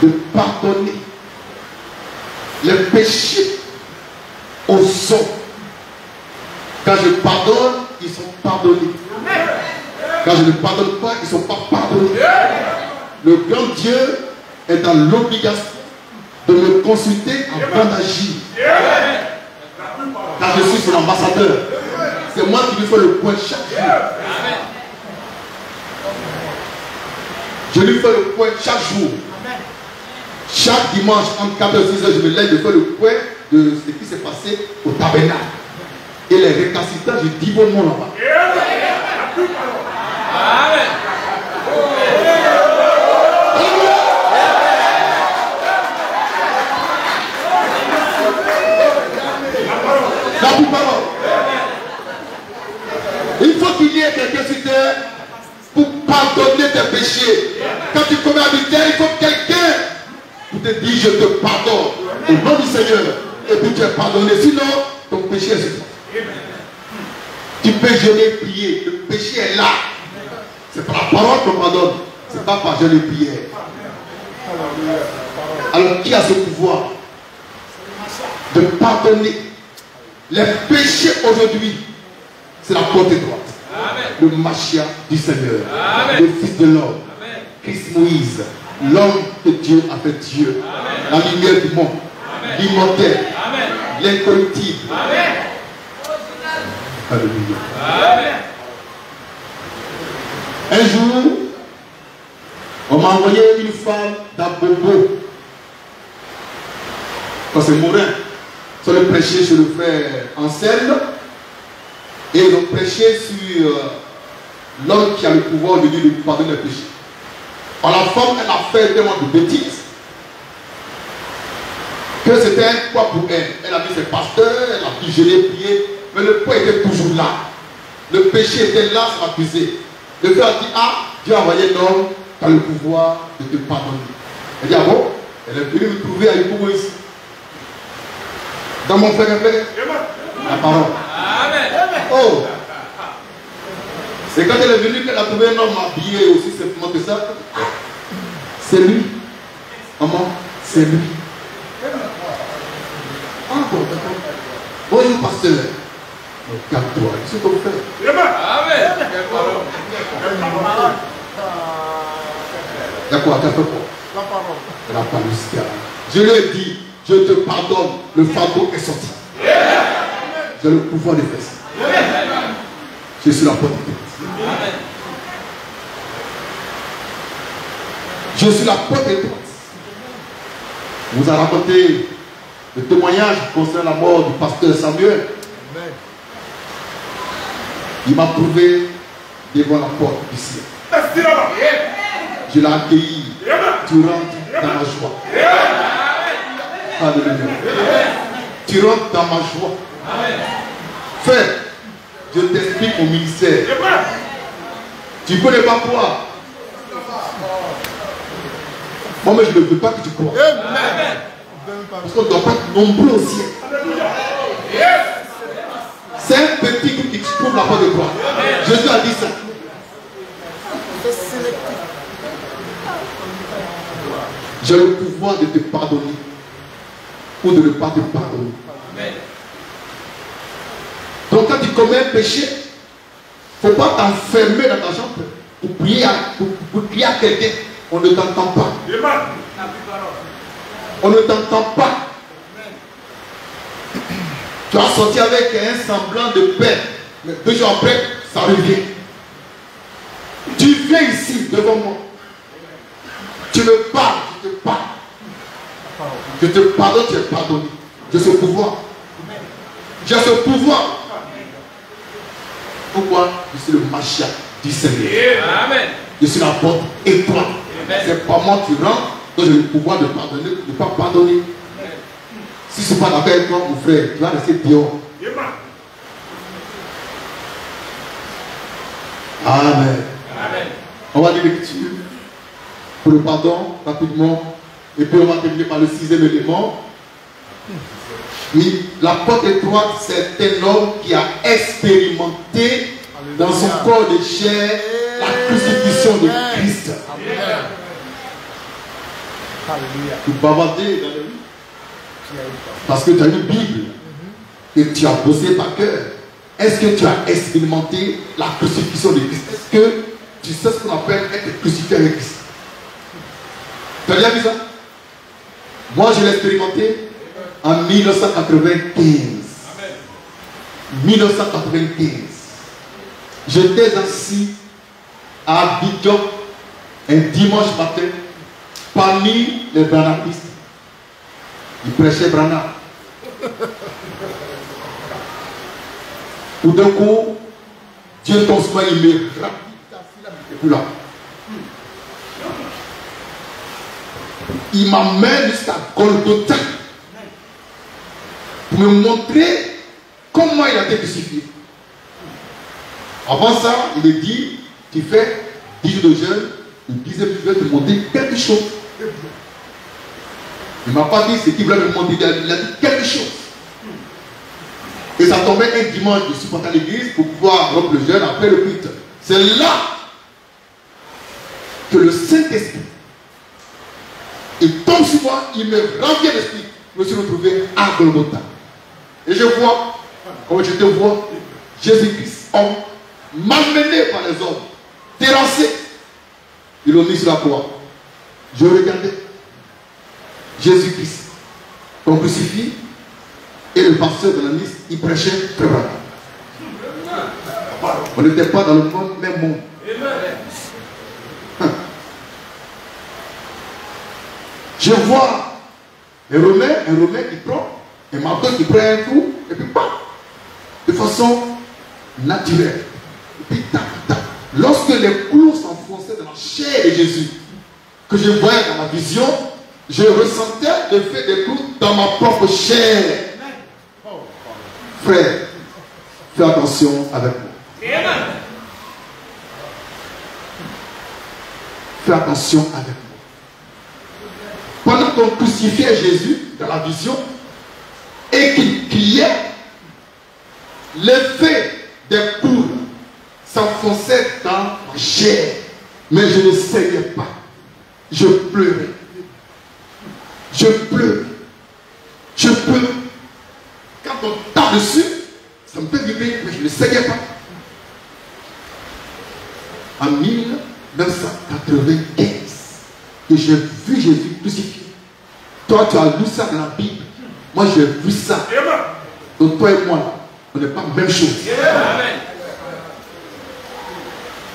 de pardonner les péchés aux hommes. Quand je pardonne, ils sont pardonnés. Quand je ne pardonne pas, ils ne sont pas pardonnés. Le grand Dieu est dans l'obligation de me consulter avant d'agir. Car je suis son ambassadeur. C'est moi qui lui fais le point chaque jour. Je lui fais le point chaque jour. Chaque dimanche, entre 4 et 6 heures, je me lève, je fais le point de ce qui s'est passé au tabernacle. Et les récalcitrants, je dis bon nom là-bas. Amen. La parole. Il faut qu'il y ait quelqu'un sur terre pour pardonner tes péchés. Quand tu commets un adultère, il faut quelqu'un pour te dire je te pardonne au nom du Seigneur. Et puis tu es pardonné. Sinon, ton péché est sur toi. Tu peux jeûner, prier. Le péché est là. C'est par la parole qu'on pardonne. Ce n'est pas par jeûne et prière. Alors qui a ce pouvoir de pardonner les péchés aujourd'hui? C'est la porte étroite. Le Machia du Seigneur. Amen. Le Fils de l'homme. Christ Moïse. L'homme que Dieu a fait Dieu. Amen. La lumière du monde. L'immortel. L'incorruptible. Alléluia. Amen. Un jour, on m'a envoyé une femme d'Abobo. Parce que Morin, sur le prêcher sur le frère Anselme. Et ils ont prêché sur l'homme qui a le pouvoir de Dieu de pardonner les péchés. Alors la femme, elle a fait tellement de bêtises. que c'était un poids pour elle. Elle a mis ses pasteurs, elle a pu geler, prier, mais le poids était toujours là. Le péché était là, ça m'accusait. Le frère a dit, ah, Dieu a envoyé un homme qui a le pouvoir de te pardonner. Elle dit, ah bon? Elle est venue me trouver à Yopougo ici. Dans mon frère, la parole. Amen. Oh! C'est quand elle est venue qu'elle a trouvé un homme habillé aussi simplement que ça. C'est lui. Maman, c'est lui. Ah bon, d'accord. Bonjour, pasteur. Calme-toi, c'est ton frère. Amen. D'accord, t'as fait quoi? La parole. Je lui ai dit, je te pardonne, le fardeau est sorti. J'ai le pouvoir de faire ça. Je suis la porte de Dieu. Je suis la porte étroite. On vous a raconté le témoignage concernant la mort du pasteur Samuel. Il m'a trouvé devant la porte du ciel. Je l'ai accueilli. Tu rentres dans ma joie. Alléluia. Tu rentres dans ma joie. Frère, je t'explique mon ministère. Tu ne connais pas quoi? Moi, mais je ne veux pas que tu crois. Parce qu'on ne doit pas être nombreux au ciel. C'est un petit groupe qui trouve la porte de croix. Jésus a dit ça. J'ai le pouvoir de te pardonner ou de ne pas te pardonner. Donc quand tu commets un péché, il ne faut pas t'enfermer dans ta chambre pour crier à quelqu'un. On ne t'entend pas. On ne t'entend pas. Tu as sorti avec un semblant de paix, mais 2 jours après, ça revient. Tu viens ici devant moi. Tu me parles, je te parle. Je te pardonne, tu es pardonné. J'ai ce pouvoir. J'ai ce pouvoir. Pourquoi? Je suis le Mashiach du Seigneur. Amen. Je suis la porte étroite. C'est pas moi qui rentre, donc j'ai le pouvoir de pardonner, de ne pas pardonner. Si ce n'est pas d'accord avec toi, mon frère, tu vas rester dehors. Amen. Amen. On va lire l'écriture pour le pardon rapidement. Et puis on va terminer par le 6e élément. Oui, la porte étroite, c'est un homme qui a expérimenté dans son corps de chair la crucifixion de Christ. Tu bavarder dans la vie parce que tu as une Bible et tu as bossé par cœur. Est-ce que tu as expérimenté la crucifixion de Christ? Est-ce que tu sais ce qu'on appelle être crucifié avec Christ? Tu as déjà vu ça? Moi, je l'ai expérimenté en 1995. 1995. J'étais assis à Abidjan un dimanche matin parmi les branapistes. Ils prêchaient Brana. Tout d'un coup, Dieu tombe sur moi, il me rapide. Et puis là, il m'amène jusqu'à Golgotha pour me montrer comment il a été crucifié. Avant ça, il me dit, tu fais 10 jours de jeûne, il disait, je vais te montrer quelque chose. Il ne m'a pas dit ce qu'il voulait me montrer, il a dit quelque chose. Et ça tombait un dimanche, je suis parti à l'église pour pouvoir rompre le jeûne après le culte. C'est là que le Saint-Esprit, il tombe sur moi, il me revient l'esprit. Je me suis retrouvé à Golgotha. Et je vois, comme je te vois, Jésus-Christ, homme, malmené par les hommes, terrassé. Ils l'ont mis sur la croix. Je regardais Jésus-Christ, qu'on crucifie, et le pasteur de la liste, il prêchait très bien. On n'était pas dans le même monde. Je vois un Romain qui prend, un marteau qui prend un coup, et puis bam, de façon naturelle. Et puis tac, tac. Lorsque les clous s'enfonçaient dans la chair de Jésus, que je voyais dans ma vision, je ressentais l'effet des clous dans ma propre chair. Frère, fais attention avec moi. Fais attention avec moi. Pendant qu'on crucifiait Jésus dans la vision et qu'il criait, l'effet des coups s'enfonçait dans ma chair. Mais je ne saignais pas. Je pleurais. Je pleurais. Je pleurais. Quand on tape dessus, ça me fait vibrer, mais je ne saignais pas. En 1995, que j'ai vu Jésus crucifié. Toi, tu as lu ça dans la Bible. Moi, j'ai vu ça. Donc, toi et moi, là, on n'est pas la même chose.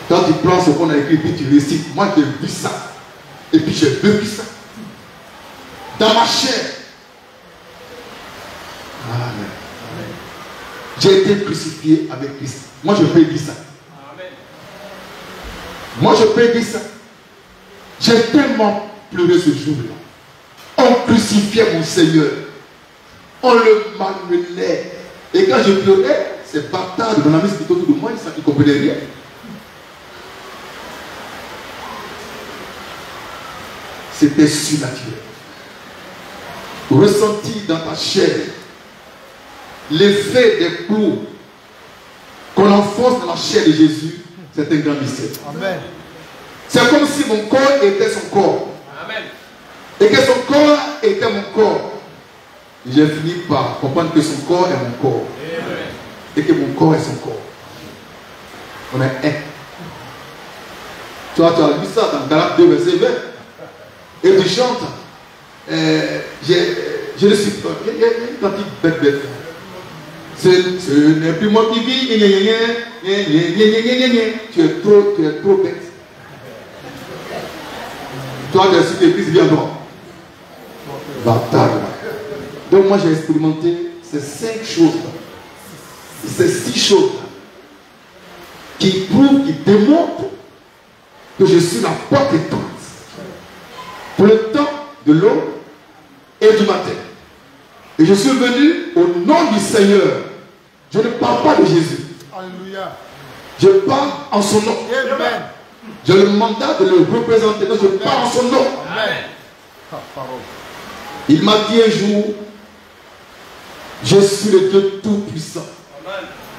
Quand tu prends ce qu'on a écrit, puis tu récites, moi, j'ai vu ça. Et puis, j'ai vécu ça. Dans ma chair. Amen. J'ai été crucifié avec Christ. Moi, je peux dire ça. Moi, je peux dire ça. J'ai tellement pleuré ce jour-là. On crucifiait mon Seigneur. On le malmenait. Et quand je pleurais, ces bâtards de mon ami qui étaient autour de moi, ils ne comprenaient rien. C'était surnaturel. Ressenti dans ta chair l'effet des clous qu'on enfonce dans la chair de Jésus, c'est un grand mystère. Amen. C'est comme si mon corps était son corps. Amen. Et que son corps était mon corps. J'ai fini par comprendre que son corps est mon corps. Amen. Et que mon corps est son corps. On est un. Tu as lu ça dans Galates 2, verset 20. Et tu chantes. Je ne suis pas. Il y a une petite bête. Ce n'est plus moi qui vis. Tu es trop bête. Toi, tu as su que l'église vient droit. Bâtard. Donc, moi, j'ai expérimenté ces 5 choses-là. Ces 6 choses-là. Qui prouvent, qui démontrent que je suis la porte étroite. Pour le temps de l'aube et du matin. Et je suis venu au nom du Seigneur. Je ne parle pas de Jésus. Alléluia. Je parle en son nom. Amen. J'ai le mandat de le représenter. Donc je parle en son nom. Amen. Il m'a dit un jour, je suis le Dieu tout-puissant.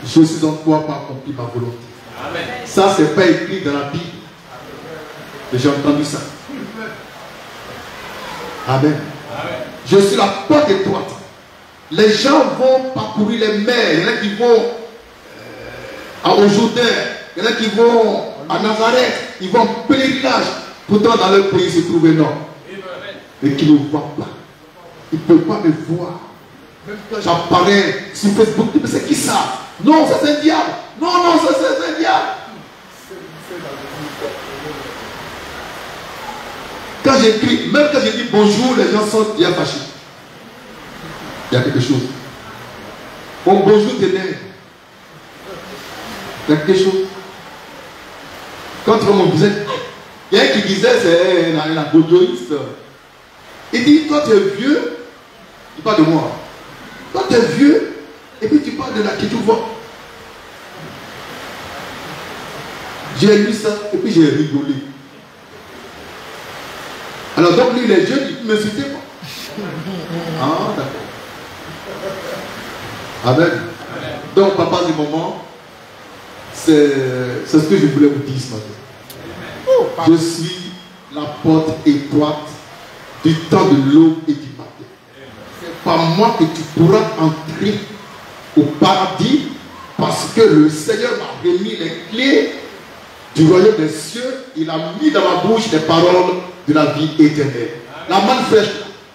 Je suis en toi pour accomplir ma volonté. Amen. Ça, c'est pas écrit dans la Bible. Et j'ai entendu ça. Amen. Amen. Je suis la porte étroite. Les gens vont parcourir les mers. Il y en a qui vont au Jourdain. Il y en a qui vont à Nazareth. Ils vont en pèlerinage. Pourtant, dans leur pays se trouve un homme. Et qui ne voit pas. Ils ne peuvent pas me voir. J'apparais sur Facebook. Mais c'est qui ça? Non, ça c'est un diable. Non, ça c'est un diable. Quand j'écris, même quand je dis bonjour, les gens sont bien fâchés. Il y a quelque chose. Mon bonjour t'énerve. Il y a quelque chose. Quand tu vois mon visage, il y a un qui disait c'est un bouddhiste. Il dit, toi tu es vieux, il parle de moi. Toi tu es vieux, et puis tu parles de la question. J'ai lu ça, et puis j'ai rigolé. Alors donc lui, les jeunes, il m'insultait pas. Ah, d'accord. Amen. Donc, papa du moment, c'est ce que je voulais vous dire ce matin. Je suis la porte étroite du temps de l'aube et du matin. C'est par moi que tu pourras entrer au paradis parce que le Seigneur m'a remis les clés du royaume des cieux. Il a mis dans ma bouche les paroles de la vie éternelle. La manne fraîche,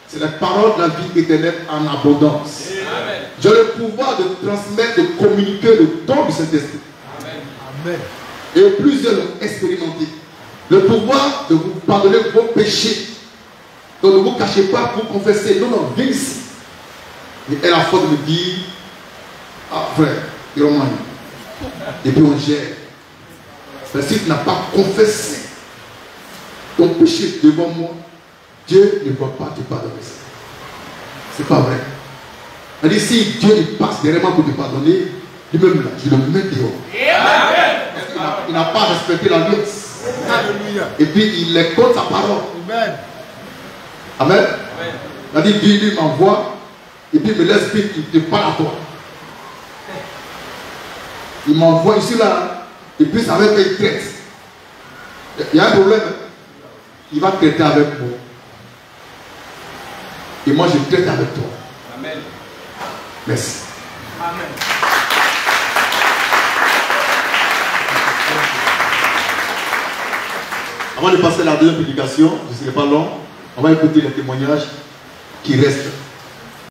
c'est la parole de la vie éternelle en abondance. Amen. J'ai le pouvoir de transmettre, de communiquer le don du Saint-Esprit. Amen. Et plusieurs l'ont expérimenté. Le pouvoir de vous pardonner vos péchés. Donc ne vous cachez pas pour confesser. Non, viens ici. Et elle a force de me dire, ah frère, et puis on gère. Parce que si tu n'as pas confessé ton péché devant moi, Dieu ne va pas te pardonner. C'est pas vrai. Elle dit, si Dieu il passe derrière moi pour te pardonner, lui-même là, je le mets dehors. Il n'a pas respecté l'alliance. Et puis il écoute sa parole. Amen. Il a dit, Dieu lui m'envoie, et puis il me laisse vite, il te parle à toi. Il m'envoie ici là, et puis ça va être traite. Il y a un problème. Il va traiter avec moi. Et moi je traite avec toi. Amen. Merci. Amen. Avant de passer à la deuxième prédication, je ne serai pas long, on va écouter les témoignages qui restent.